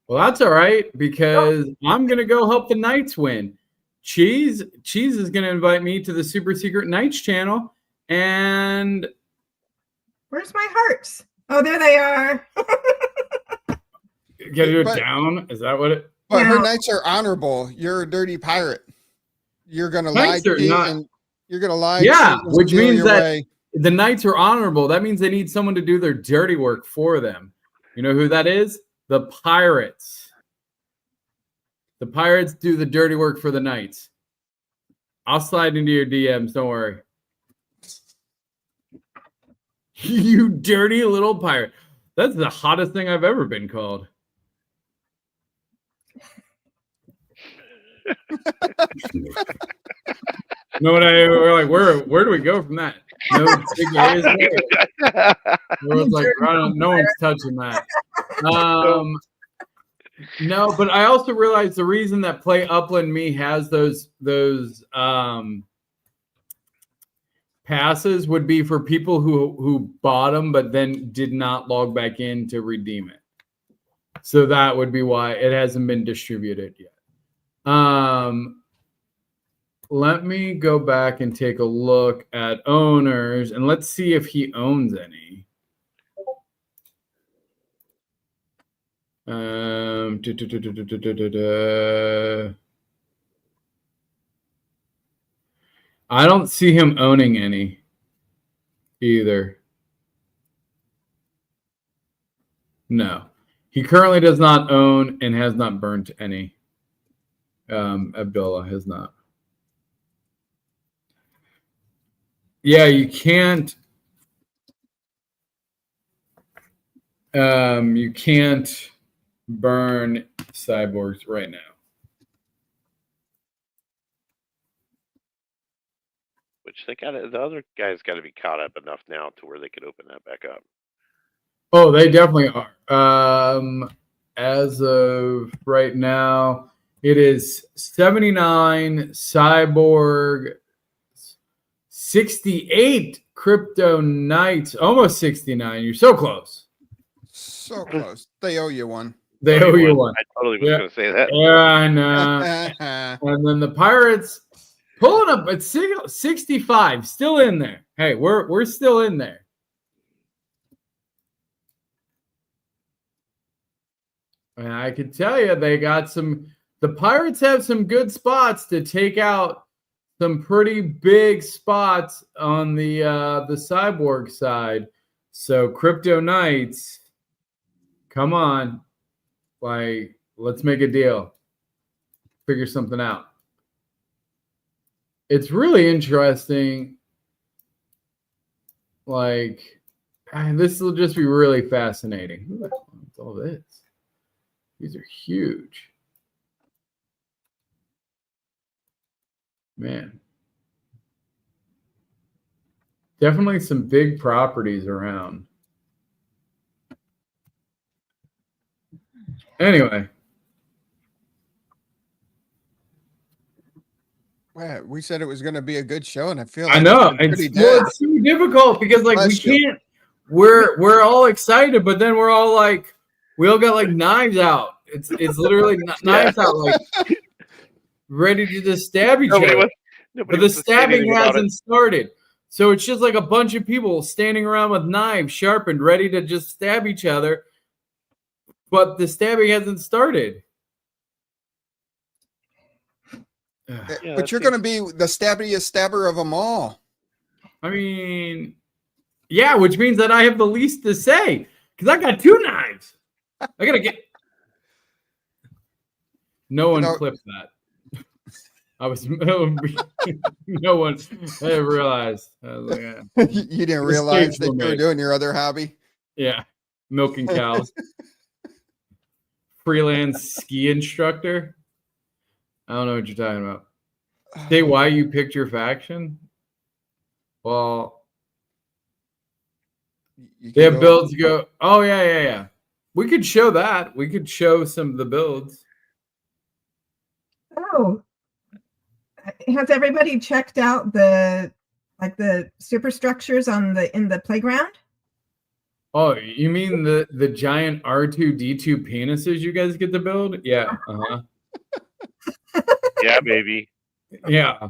Well, that's all right because I'm going to go help the Knights win. Cheese is going to invite me to the Super Secret Knights channel. And where's my hearts? Oh, there they are. Get it down? Is that what it? But her Knights are honorable. You're a dirty pirate. You're going to lie to me and you're going to lie. Yeah, which means that the Knights are honorable. That means they need someone to do their dirty work for them. You know who that is? The Pirates. The Pirates do the dirty work for the Knights. I'll slide into your DMs. Don't worry. You dirty little pirate. That's the hottest thing I've ever been called. No, we're like, where do we go from that? No big areas. Like, no one's touching that. No, but I also realized the reason that Play Upland Me has those passes would be for people who bought them but then did not log back in to redeem it. So that would be why it hasn't been distributed yet. Let me go back and take a look at owners and let's see if he owns any. I don't see him owning any either. No. He currently does not own and has not burnt any. Abdullah has not. Yeah, you can't. You can't burn cyborgs right now. Which the other guys got to be caught up enough now to where they could open that back up. Oh, they definitely are. As of right now, it is 79 cyborg, 68 crypto knights, almost 69. You're so close. So close. They owe you one. They owe you one. I totally was going to say that. Yeah, I know. And then the Pirates pulling up at 65, still in there. Hey, we're still in there. And I can tell you, the Pirates have some good spots to take out some pretty big spots on the cyborg side. So Crypto Knights, come on. Like, let's make a deal. Figure something out. It's really interesting. Like, this will just be really fascinating. Who the hell is all this? These are huge. Man. Definitely some big properties around. Anyway. Well, we said it was going to be a good show, and I feel I know it's too difficult because we can't. We're all excited, but then we're all like, we all got like knives out. It's literally knives out, like ready to just stab each other. But the stabbing hasn't started, so it's just like a bunch of people standing around with knives sharpened, ready to just stab each other. But the stabbing hasn't started. But you're going to be the stabbiest stabber of them all. I mean, yeah, which means that I have the least to say because I got 2 knives. I gotta get. No one clipped that. I was no one realized. I was like, yeah. You didn't realize that you were doing your other hobby. Yeah, milking cows. Freelance ski instructor. I don't know what you're talking about. Say why you picked your faction. Well, they have builds to go. Oh yeah. We could show that. We could show some of the builds. Oh, has everybody checked out the superstructures in the playground? Oh, you mean the giant R2D2 penises you guys get to build? Yeah. Uh-huh. Yeah, baby. Yeah.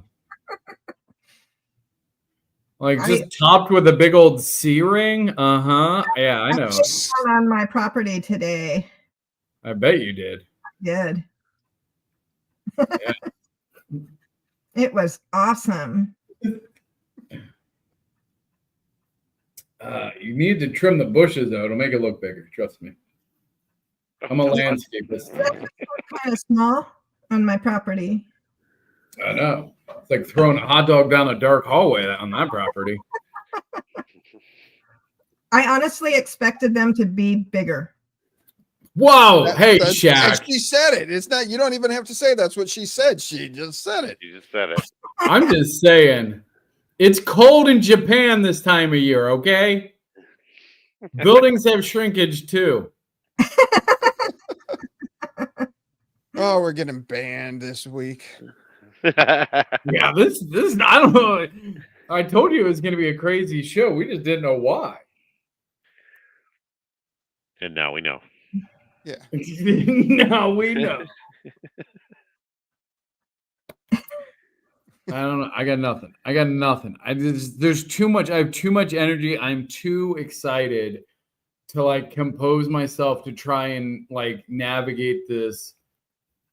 Like just topped with a big old C ring. Uh-huh. Yeah, I know. On my property today. I bet you did. I did. Yeah. It was awesome. You need to trim the bushes though. It'll make it look bigger. Trust me. I'm a landscapist. Kind of small on my property. I know. It's like throwing a hot dog down a dark hallway on that property. I honestly expected them to be bigger. Whoa! Hey, Shaq. She said it. It's not. You don't even have to say that's what she said. She just said it. You just said it. I'm just saying. It's cold in Japan this time of year, okay? Buildings have shrinkage too. Oh, we're getting banned this week. Yeah, this I don't know. I told you it was going to be a crazy show. We just didn't know why. And now we know. Yeah. Now we know. I don't know. I got nothing. There's too much. I have too much energy. I'm too excited to like compose myself to try and like navigate this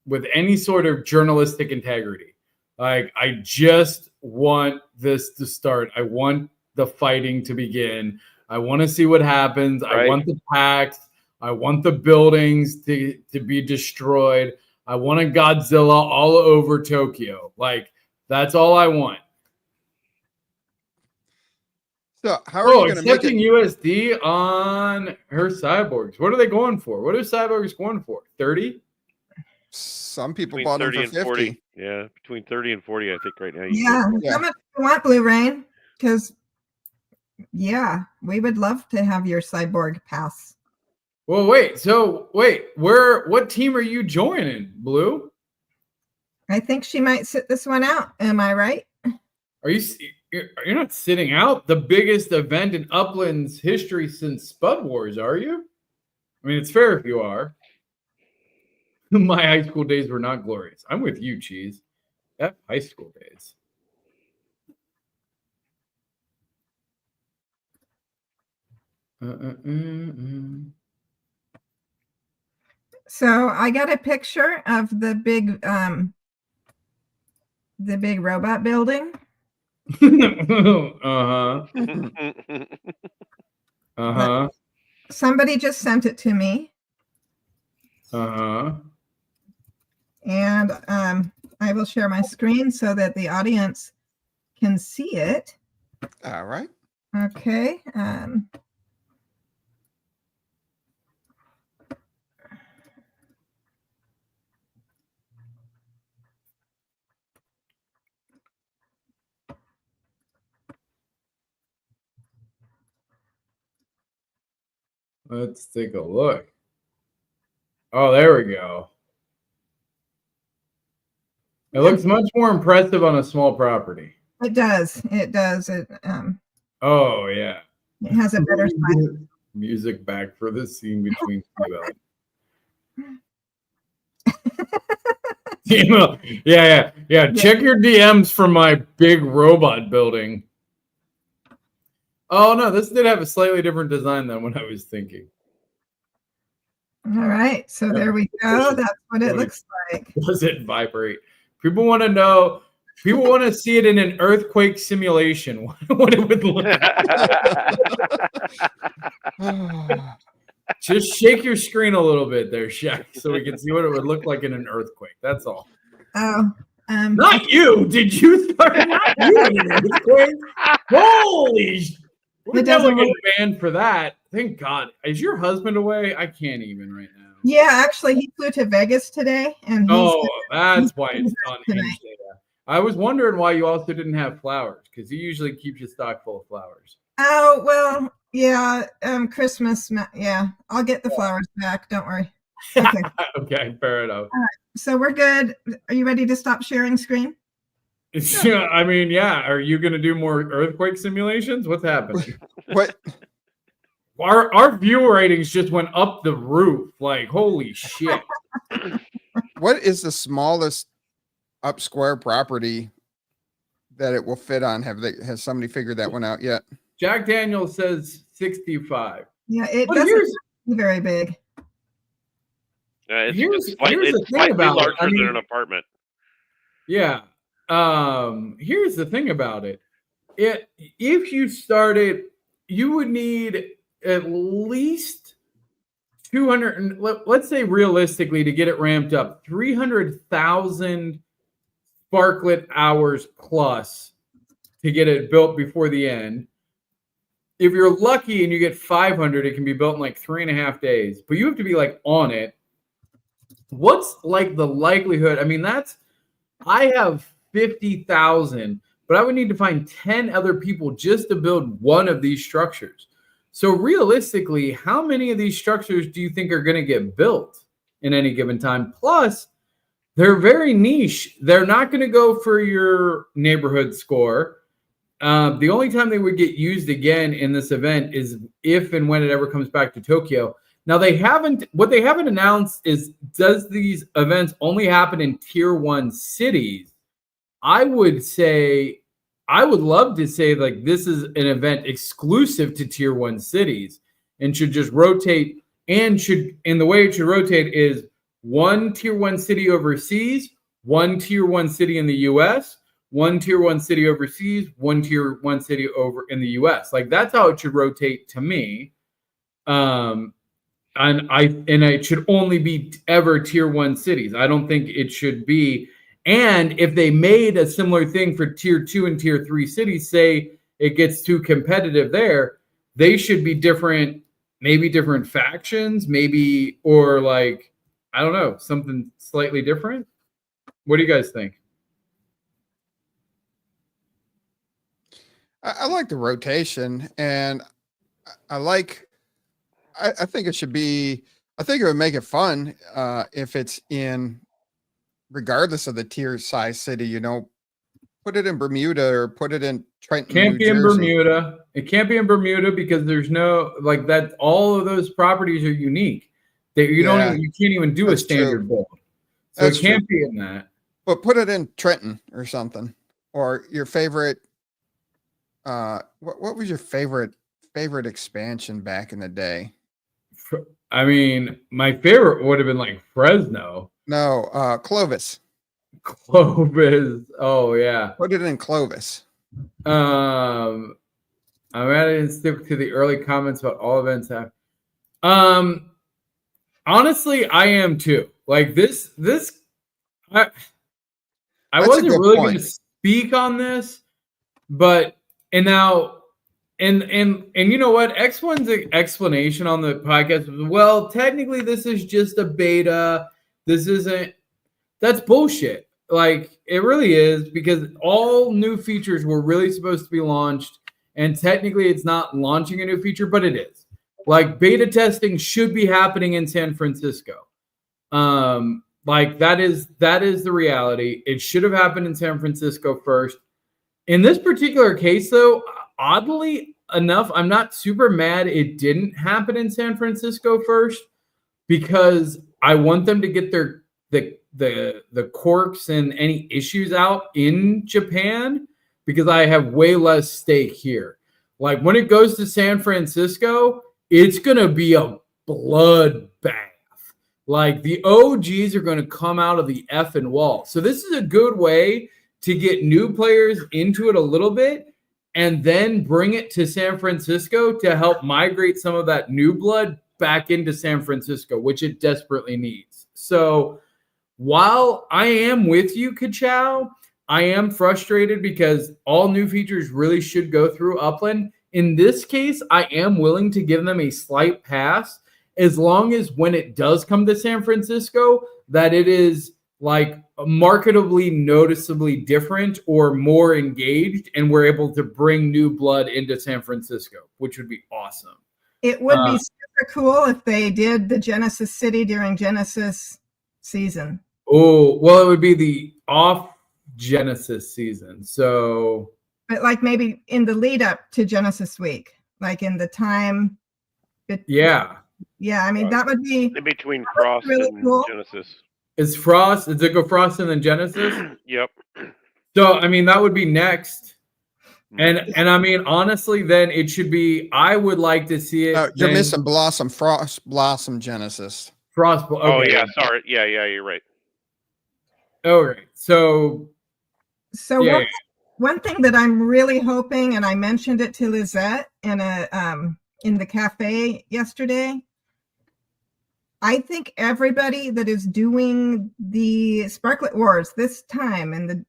with any sort of journalistic integrity. Like, I just want this to start. I want the fighting to begin. I want to see what happens. Right. I want the packs. I want the buildings to be destroyed. I want a Godzilla all over Tokyo. Like, that's all I want. So how are you going to make accepting it? USD on her cyborgs. What are they going for? What are cyborgs going for? 30? Some people Between bought them 30 for and 50. 40. Yeah, between 30 and 40, I think right now. Yeah. Yeah. How much do you want, Blue Rain? Because, yeah, we would love to have your cyborg pass. Well, what team are you joining, Blue? I think she might sit this one out. Am I right? You're not sitting out the biggest event in Upland's history since Spud Wars, are you? I mean, it's fair if you are. My high school days were not glorious. I'm with you, Cheese. F high school days. So I got a picture of the big robot building. Somebody just sent it to me. And I will share my screen so that the audience can see it. All right. Okay. Let's take a look. Oh, there we go. It looks much more impressive on a small property. It does. It does. Oh, yeah. It has a better size. Music back for the scene between two. Yeah. Check your DMs for my big robot building. Oh, no, this did have a slightly different design than what I was thinking. All right. So there we go. That's what it looks like. Does it vibrate? People want to know. People want to see it in an earthquake simulation. What it would look like. Just shake your screen a little bit there, Shaq, so we can see what it would look like in an earthquake. That's all. Oh. Not you. Did you start? Not you in an earthquake? Holy! We're never getting banned for that. Thank God. Is your husband away? I can't even right now. Yeah, actually, he flew to Vegas today, and that's why it's unhinged data. I was wondering why you also didn't have flowers, because he usually keeps your stock full of flowers. Oh well, yeah. Christmas. Yeah, I'll get the flowers back. Don't worry. Okay. Okay, fair enough. All right, so we're good. Are you ready to stop sharing screen? Yeah, I mean, yeah. Are you going to do more earthquake simulations? What's happening? What? Our view ratings just went up the roof. Like, holy shit. What is the smallest up square property that it will fit on? Has somebody figured that one out yet? Jack Daniels says 65. Yeah, it doesn't be very big. It's slightly larger than an apartment. Yeah. Here's the thing about it. If you started, you would need at least 200, let's say realistically, to get it ramped up, 300,000 Sparklet hours plus to get it built before the end. If you're lucky and you get 500, it can be built in like 3.5 days, but you have to be like on it. What's like the likelihood? I mean, I have 50,000, but I would need to find 10 other people just to build one of these structures. So realistically, how many of these structures do you think are going to get built in any given time? Plus, they're very niche. They're not going to go for your neighborhood score. The only time they would get used again in this event is if and when it ever comes back to Tokyo. Now, what they haven't announced is, does these events only happen in tier 1 cities? I would love to say like this is an event exclusive to tier 1 cities and should just rotate, and the way it should rotate is one tier 1 city overseas, one tier 1 city in the US, one tier 1 city overseas, one tier 1 city over in the US. Like that's how it should rotate to me. and it should only be ever tier 1 cities. I don't think it should be. And if they made a similar thing for tier 2 and tier 3 cities, say it gets too competitive there, they should be different, maybe different factions, maybe, or like, I don't know, something slightly different. What do you guys think? I like the rotation, and I think it should be, I think it would make it fun if it's in, regardless of the tier size city, you know, put it in Bermuda or put it in Trenton. Can't be in Bermuda. It can't be in Bermuda because there's no, like, that, all of those properties are unique. You can't even do a standard build. So it can't be in that. But put it in Trenton or something. Or your favorite, what was your favorite expansion back in the day? I mean, my favorite would have been like Fresno. No, Clovis. Clovis. Oh yeah. Put it in Clovis. I'm gonna stick to the early comments about all events. Honestly, I am too. Like this. I wasn't really going to speak on this, but and now. And you know what? X1's explanation on the podcast was, well, technically this is just a beta. This isn't, that's bullshit. Like, it really is, because all new features were really supposed to be launched, and technically it's not launching a new feature, but it is. Like, beta testing should be happening in San Francisco. Like, that is the reality. It should have happened in San Francisco first. In this particular case, though, oddly enough, I'm not super mad it didn't happen in San Francisco first, because I want them to get the quirks and any issues out in Japan, because I have way less stake here. Like, when it goes to San Francisco, it's going to be a bloodbath. Like, the OGs are going to come out of the effing wall. So this is a good way to get new players into it a little bit, and then bring it to San Francisco to help migrate some of that new blood back into San Francisco, which it desperately needs. So while I am with you, Kachow, I am frustrated because all new features really should go through Upland. In this case, I am willing to give them a slight pass, as long as when it does come to San Francisco, that it is like marketably noticeably different or more engaged, and we're able to bring new blood into San Francisco, which would be awesome. It would be super cool if they did the Genesis City during Genesis season. Oh, well, it would be the off Genesis season. So, but like maybe in the lead up to Genesis week, like in the time. Yeah. Yeah. I mean, that would be in between Frost really and cool. Genesis. Is it go Frost and then Genesis? Yep. So, I mean, that would be next. And I mean, honestly, then it should be, I would like to see it. You're missing Frost Blossom Genesis. Frost. Okay. Oh, yeah. Sorry. Yeah, you're right. Okay. So yeah. One thing that I'm really hoping, and I mentioned it to Lizette in the cafe yesterday, I think everybody that is doing the Sparklet Wars this time and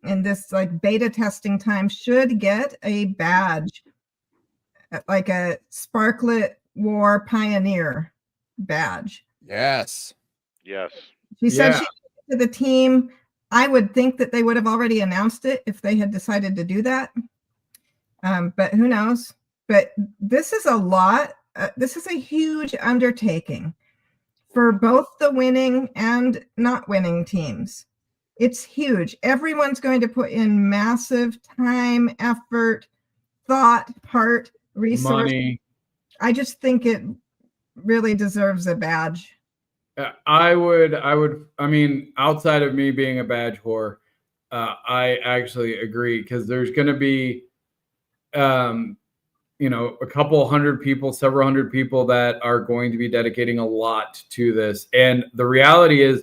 in this like beta testing time should get a badge, like a Sparklet War Pioneer badge. Yes. She said she to the team. I would think that they would have already announced it if they had decided to do that. But who knows? But this is a lot. This is a huge undertaking for both the winning and not winning teams. It's huge. Everyone's going to put in massive time, effort, thought, heart, resource. Money. I just think it really deserves a badge. I mean, outside of me being a badge whore, I actually agree, because there's going to be, a couple hundred people, several hundred people that are going to be dedicating a lot to this. And the reality is,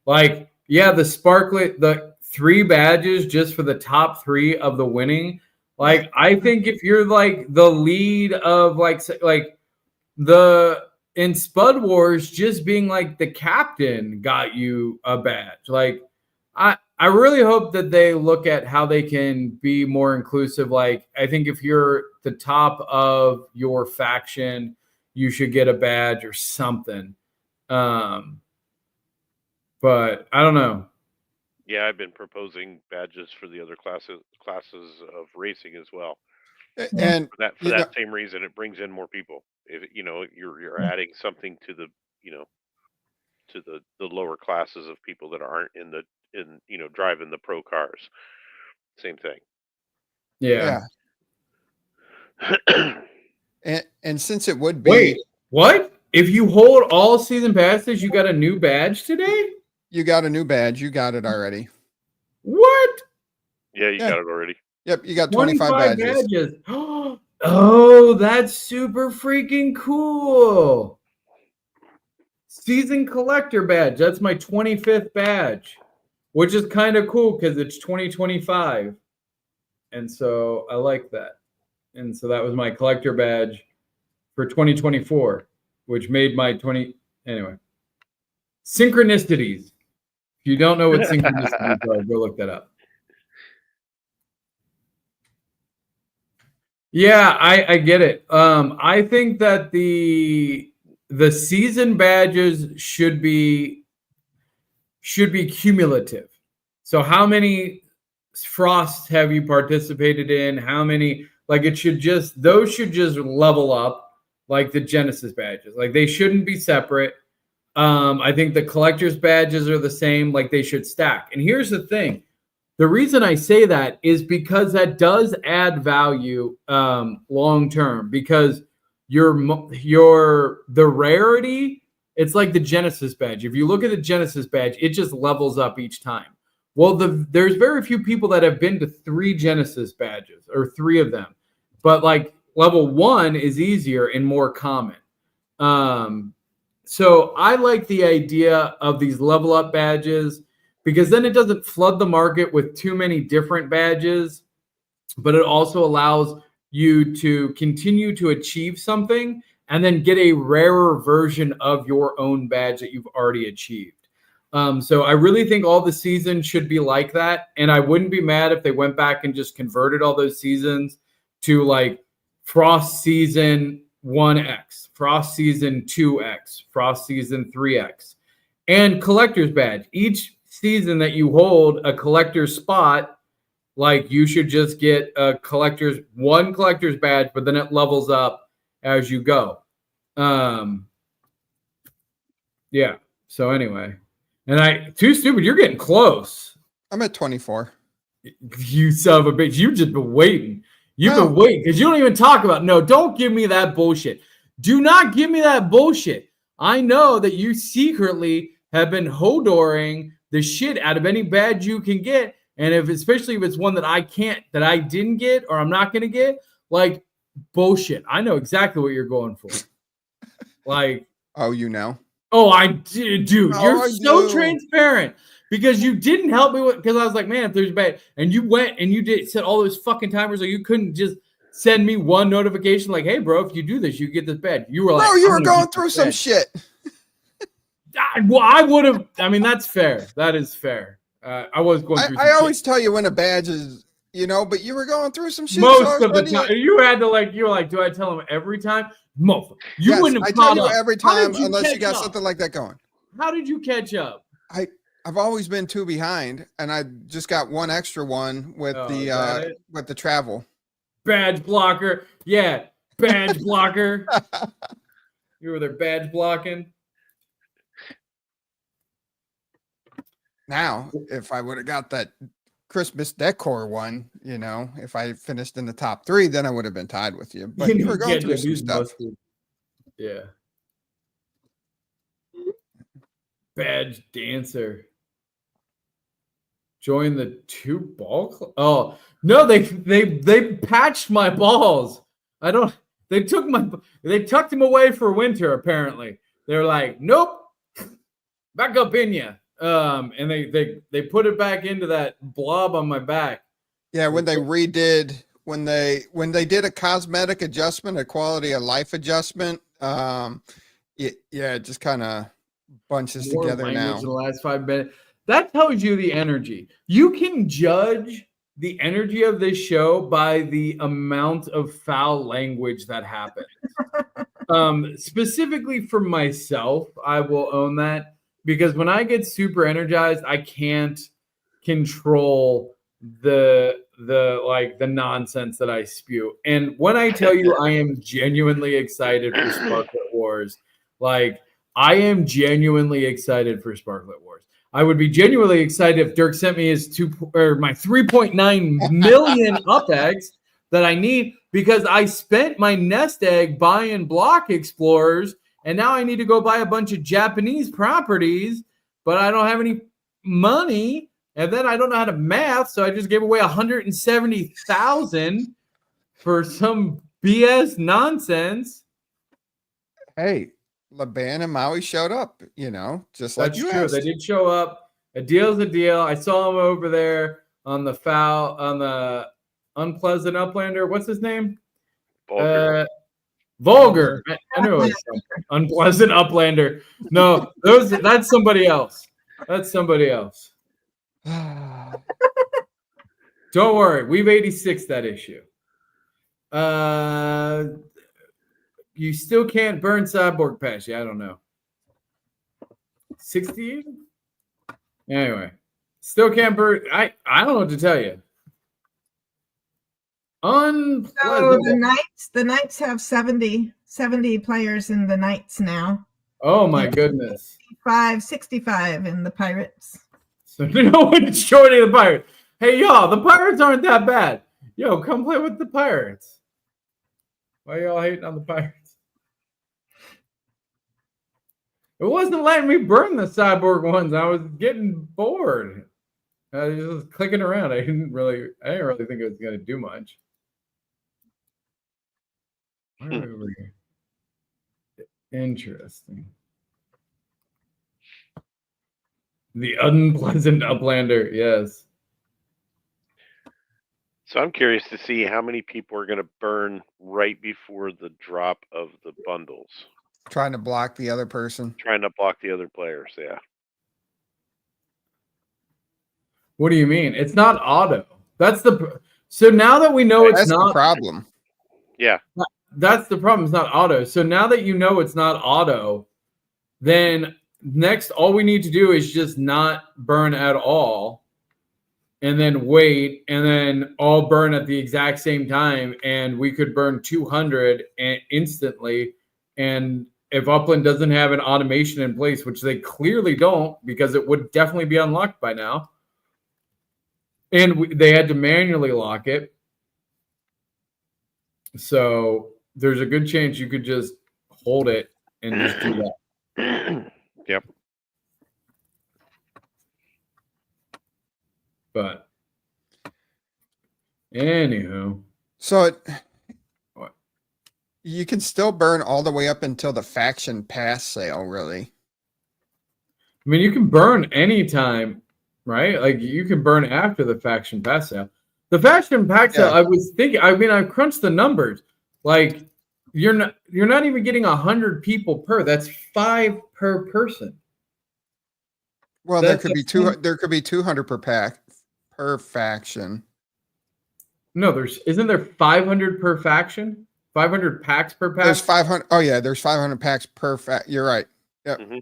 like, yeah, the Sparklet, the 3 badges just for the top 3 of the winning. Like, I think if you're like the lead of in Spud Wars, just being like the captain got you a badge. Like, I really hope that they look at how they can be more inclusive. Like, I think if you're the top of your faction, you should get a badge or something. But I don't know. Yeah, I've been proposing badges for the other classes of racing as well. And For that same reason, it brings in more people. If you're adding something to the to the lower classes of people that aren't in driving the pro cars. Same thing. Yeah. And since it would be, wait, what? If you hold all season passes, you got a new badge today? You got a new badge. You got it already. What? Yeah, you got it already. Yep, you got 25 badges. Oh, that's super freaking cool. Season collector badge. That's my 25th badge, which is kind of cool because it's 2025. And so I like that. And so that was my collector badge for 2024, which made my 20. Anyway, synchronicities. If you don't know what synchronicities are, go look that up. Yeah, I get it. I think that the season badges should be cumulative. So how many frosts have you participated in? How many, like, those should just level up like the Genesis badges. Like, they shouldn't be separate. I think the collector's badges are the same, like they should stack. And here's the thing. The reason I say that is because that does add value long term, because the rarity, it's like the Genesis badge. If you look at the Genesis badge, it just levels up each time. Well, there's very few people that have been to 3 Genesis badges, or 3 of them. But like level 1 is easier and more common. So I like the idea of these level up badges, because then it doesn't flood the market with too many different badges, but it also allows you to continue to achieve something and then get a rarer version of your own badge that you've already achieved. So I really think all the seasons should be like that. And I wouldn't be mad if they went back and just converted all those seasons to like Frost Season 1X, Frost Season 2X, Frost Season 3X, and Collector's Badge. Each season that you hold a collector's spot, like, you should just get one collector's badge, but then it levels up as you go. Yeah. So anyway, and too stupid. You're getting close. I'm at 24. You son of a bitch. You've just been waiting. You've been waiting because you don't even talk about. No, don't give me that bullshit. Do not give me that bullshit. I know that you secretly have been hodoring the shit out of any badge you can get, and especially if it's one that I didn't get or I'm not gonna get, like, bullshit. I know exactly what you're going for. Like, oh, you know? Oh, I did, dude. Oh, you're so transparent, because you didn't help me because I was like, man, if there's a bad, and you went and you set all those fucking timers, so you couldn't just send me one notification like, hey, bro, if you do this, you get this badge. You were like, bro, you were going through some shit. Well, I would have. I mean, that's fair. That is fair. I was going through. I always tell you when a badge is, but you were going through some shit. Most of the time, you had to you were like, do I tell him every time? Motherfucker, you wouldn't have. I tell you every time unless you got something like that going. How did you catch up? I've always been 2 behind, and I just got one extra one with the travel badge blocker. Yeah, badge blocker. You were there badge blocking. Now, if I would have got that Christmas decor one, if I finished in the top 3, then I would have been tied with you. But you were going through some stuff. Yeah. Badge dancer. Join the 2 ball club. Oh no, they patched my balls. They tucked him away for winter. Apparently, they're like, nope, back up in you. And they put it back into that blob on my back. Yeah, when they did a cosmetic adjustment, a quality of life adjustment, it just kind of bunches More together language now. in the last 5 minutes. That tells you the energy. You can judge the energy of this show by the amount of foul language that happens. Specifically for myself, I will own that, because when I get super energized, I can't control the nonsense that I spew. And when I tell you I am genuinely excited for Sparklet Wars, like I am genuinely excited for Sparklet Wars. I would be genuinely excited if Dirk sent me his my 3.9 million UPX that I need, because I spent my nest egg buying block explorers, and now I need to go buy a bunch of Japanese properties, but I don't have any money, and then I don't know how to math, so I just gave away 170,000 for some BS nonsense. Hey, Laban and Maui showed up, just like That's you true. asked. They did show up. A deal's a deal. I saw him over there on the unpleasant Uplander. What's his name? Vulgar. I knew it was unpleasant Uplander. No, that's somebody else. That's somebody else. Don't worry. We've 86 that issue. You still can't burn Cyborg Patch. Yeah, I don't know. 60? Anyway, still can't burn. I don't know what to tell you. So the Knights have 70 players in the Knights now. Oh my goodness. 65 in the Pirates. So no one's joining the Pirates. Hey y'all, the Pirates aren't that bad. Yo, come play with the Pirates. Why y'all hating on the Pirates? It wasn't letting me burn the cyborg ones. I was getting bored. I was just clicking around. I didn't really think it was going to do much. Why are we over here? Interesting. The unpleasant Uplander, yes. So I'm curious to see how many people are going to burn right before the drop of the bundles. Trying to block the other person. Trying to block the other players, yeah. What do you mean? It's not auto. So now that we know That's not the problem. Yeah. That's the problem. It's not auto. So now that you know it's not auto, then next all we need to do is just not burn at all, and then wait, and then all burn at the exact same time, and we could burn 200 instantly. And if Upland doesn't have an automation in place, which they clearly don't, because it would definitely be unlocked by now, and they had to manually lock it. So there's a good chance you could just hold it and just do that. Yep. But anywho. So you can still burn all the way up until the faction pass sale, really. I mean, you can burn anytime, right? Like you can burn after the faction pass sale. The faction pass sale, I was thinking, I crunched the numbers. Like you're not even getting 100 people per. That's 5 per person. Well, there could be 200 per faction. No, isn't there 500 per faction? 500 packs per pack? There's 500. Oh yeah, there's 500 packs per You're right. Yep. Mm-hmm.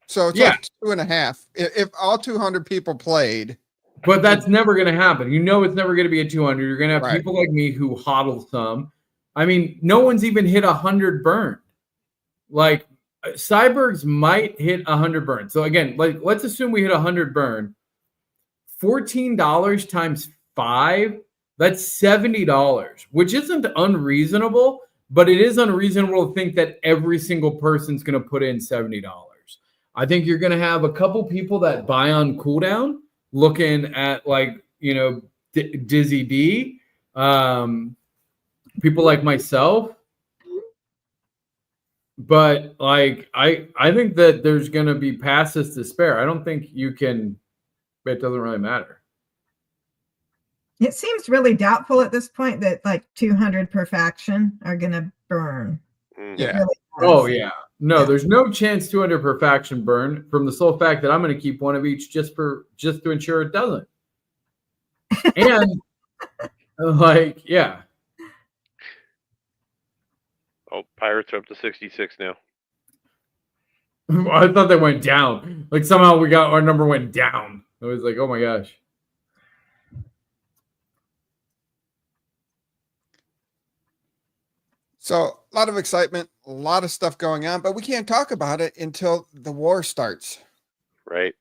So it's like 2.5. If all 200 people played. But that's never going to happen. It's never going to be a 200. You're going to have people like me who hodl some. I mean, no one's even hit 100 burned. Like Cyborgs might hit 100 burn. So again, like let's assume we hit 100 burn. $14 times 5, that's $70, which isn't unreasonable, but it is unreasonable to think that every single person's going to put in $70. I think you're going to have a couple people that buy on cooldown, looking at Dizzy D, people like myself. But like I think that there's going to be passes to spare. I don't think you can. It doesn't really matter. It seems really doubtful at this point that like 200 per faction are going to burn. Yeah. Really Oh yeah. No, there's no chance 200 per faction burn from the sole fact that I'm going to keep one of each just to ensure it doesn't. And like, yeah. Oh, pirates are up to 66 now. I thought they went down. Like somehow our number went down. I was like, oh my gosh. So a lot of excitement, a lot of stuff going on, but we can't talk about it until the war starts. Right.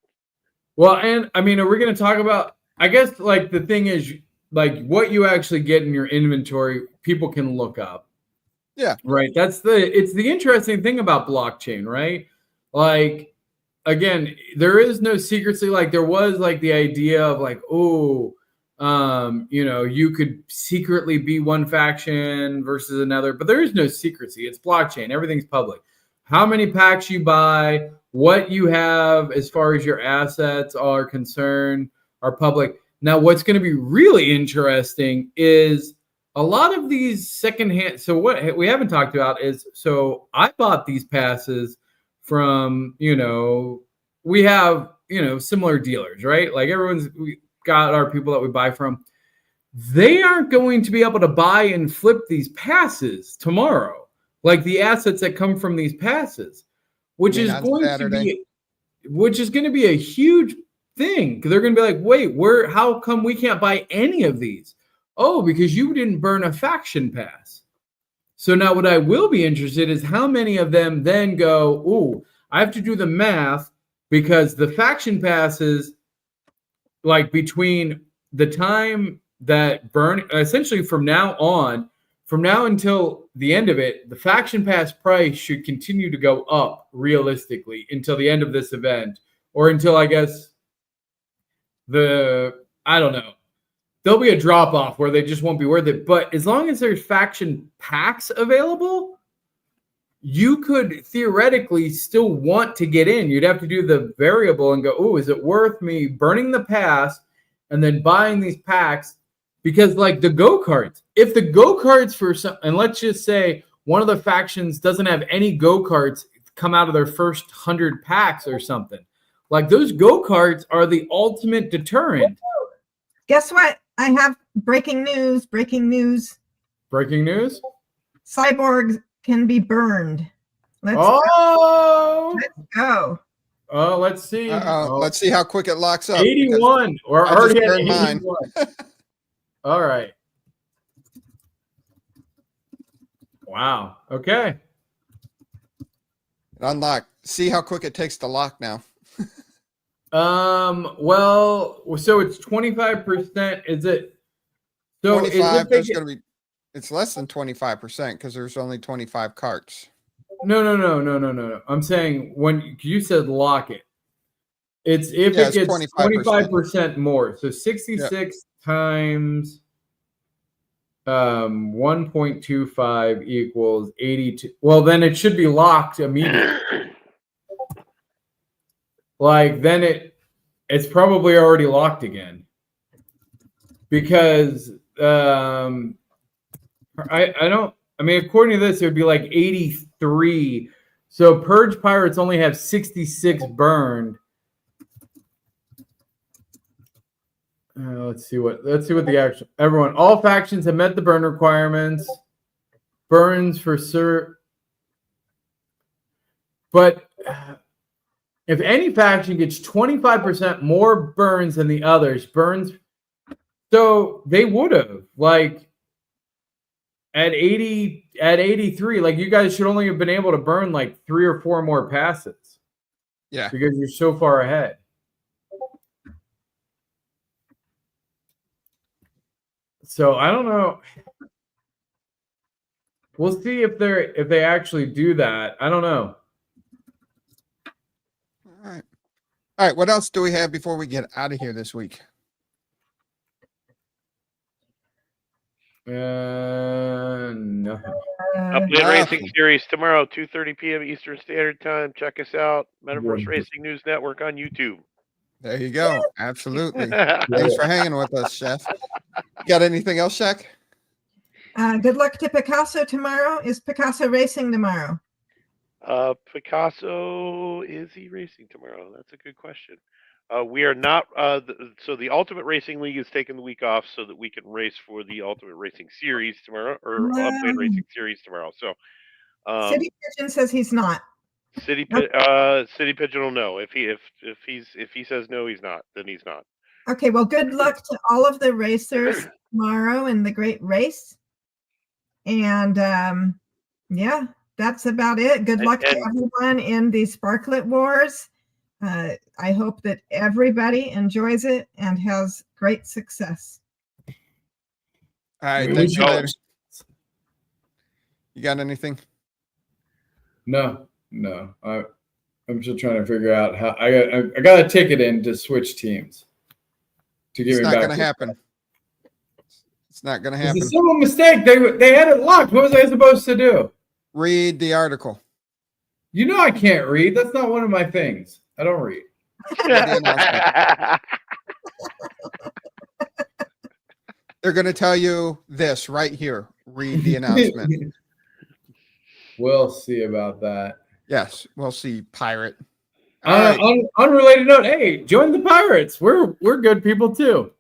Well, and I mean, are we going to talk about, I guess like the thing is like what you actually get in your inventory, people can look up. Yeah. Right. It's the interesting thing about blockchain, right? Like, again, there is no secrecy. Like there was like the idea of like, you could secretly be one faction versus another, but there is no secrecy. It's blockchain. Everything's public. How many packs you buy, what you have as far as your assets are concerned are public. Now, what's going to be really interesting is a lot of these secondhand. So what we haven't talked about is, so I bought these passes from, we have, similar dealers, right? Like we got our people that we buy from. They aren't going to be able to buy and flip these passes tomorrow. Like the assets that come from these passes, which is going to be a huge thing. They're going to be like, wait, how come we can't buy any of these? Oh, because you didn't burn a faction pass. So now what I will be interested is how many of them then go, I have to do the math because the faction passes, like between the time that burn, essentially from now until the end of it, the faction pass price should continue to go up realistically until the end of this event, or until I guess I don't know. There'll be a drop off where they just won't be worth it. But as long as there's faction packs available, you could theoretically still want to get in. You'd have to do the variable and go, is it worth me burning the pass and then buying these packs? Because like the go-karts, if the go-karts for some, and let's just say one of the factions doesn't have any go-karts come out of their first 100 packs or something, like those go-karts are the ultimate deterrent. Guess what? I have breaking news. Breaking news? Cyborgs can be burned. Let's go. Oh, let's see. Let's see how quick it locks up. 81. We're already at 81. All right. Wow. Okay. Unlock. See how quick it takes to lock now. Well, so it's 25%. Is it? So 25. There's going to be. It's less than 25% because there's only 25 carts. No. I'm saying when you said lock it, it gets 25% more. So 66 times 1.25 equals 82. Well, then it should be locked immediately. Like then it's probably already locked again because according to this, it would be like 83. So Purge Pirates only have 66 burned. Let's see what the action. All factions have met the burn requirements. Burns for sure. But if any faction gets 25% more burns than the others, so they would have like at 83, like you guys should only have been able to burn like 3 or 4 more passes. Yeah. Because you're so far ahead. So I don't know. We'll see if they actually do that. I don't know. All right. What else do we have before we get out of here this week? Nothing. Upland Racing Series tomorrow, 2:30 p.m. Eastern Standard Time. Check us out. Metaverse Racing News Network on YouTube. There you go. Absolutely. Thanks for hanging with us, Chef. Got anything else, Shaq? Good luck to Picasso tomorrow. Is Picasso racing tomorrow? Picasso, is he racing tomorrow? That's a good question. We are not. So the Ultimate Racing League is taking the week off so that we can race for the Ultimate Racing Series tomorrow, or Upland Racing Series tomorrow. So City Pigeon says he's not. City Pigeon will know if he says no, he's not. Then he's not. Okay. Well, good luck to all of the racers tomorrow in the great race. And yeah, that's about it. Good luck to everyone in the Sparklet Wars. I hope that everybody enjoys it and has great success. All right, thanks you later. You got anything? No. I'm just trying to figure out how I got a ticket in to switch teams. To give It's me not back. going to happen. It's not going to happen. It's a simple mistake. They had it locked. What was I supposed to do? Read the article. You know I can't read. That's not one of my things. I don't read. They're going to tell you this right here. Read the announcement. We'll see about that. Yes, we'll see, pirate. All right. On unrelated note, hey, join the pirates. We're good people too.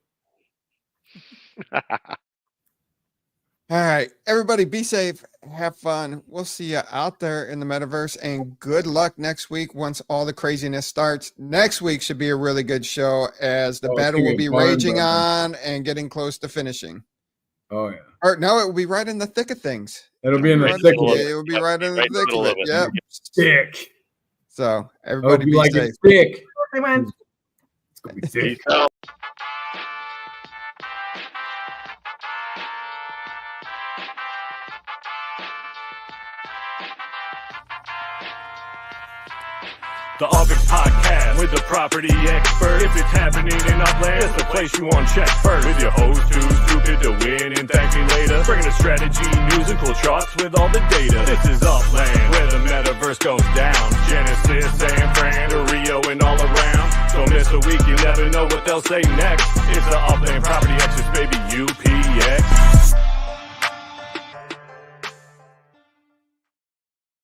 All right, everybody, be safe, have fun. We'll see you out there in the metaverse, and good luck next week once all the craziness starts. Next week should be a really good show as the battle will be raging on and getting close to finishing. Oh yeah. Or no, it will be right in the thick of things. It'll be in the thick of it. It will be right in the thick of it. Yep. Stick. So everybody be like safe. Stick. Everyone. It's gonna be safe. The Upex Podcast with the property expert. If it's happening in Upland, it's the place you want to check first. With your host who's stupid to win and thank me later. Bringing the strategy, news, and cool charts with all the data. This is Upland, where the metaverse goes down. Genesis, San Fran, to Rio, and all around. Don't miss a week, you never know what they'll say next. It's the Upland property experts, baby.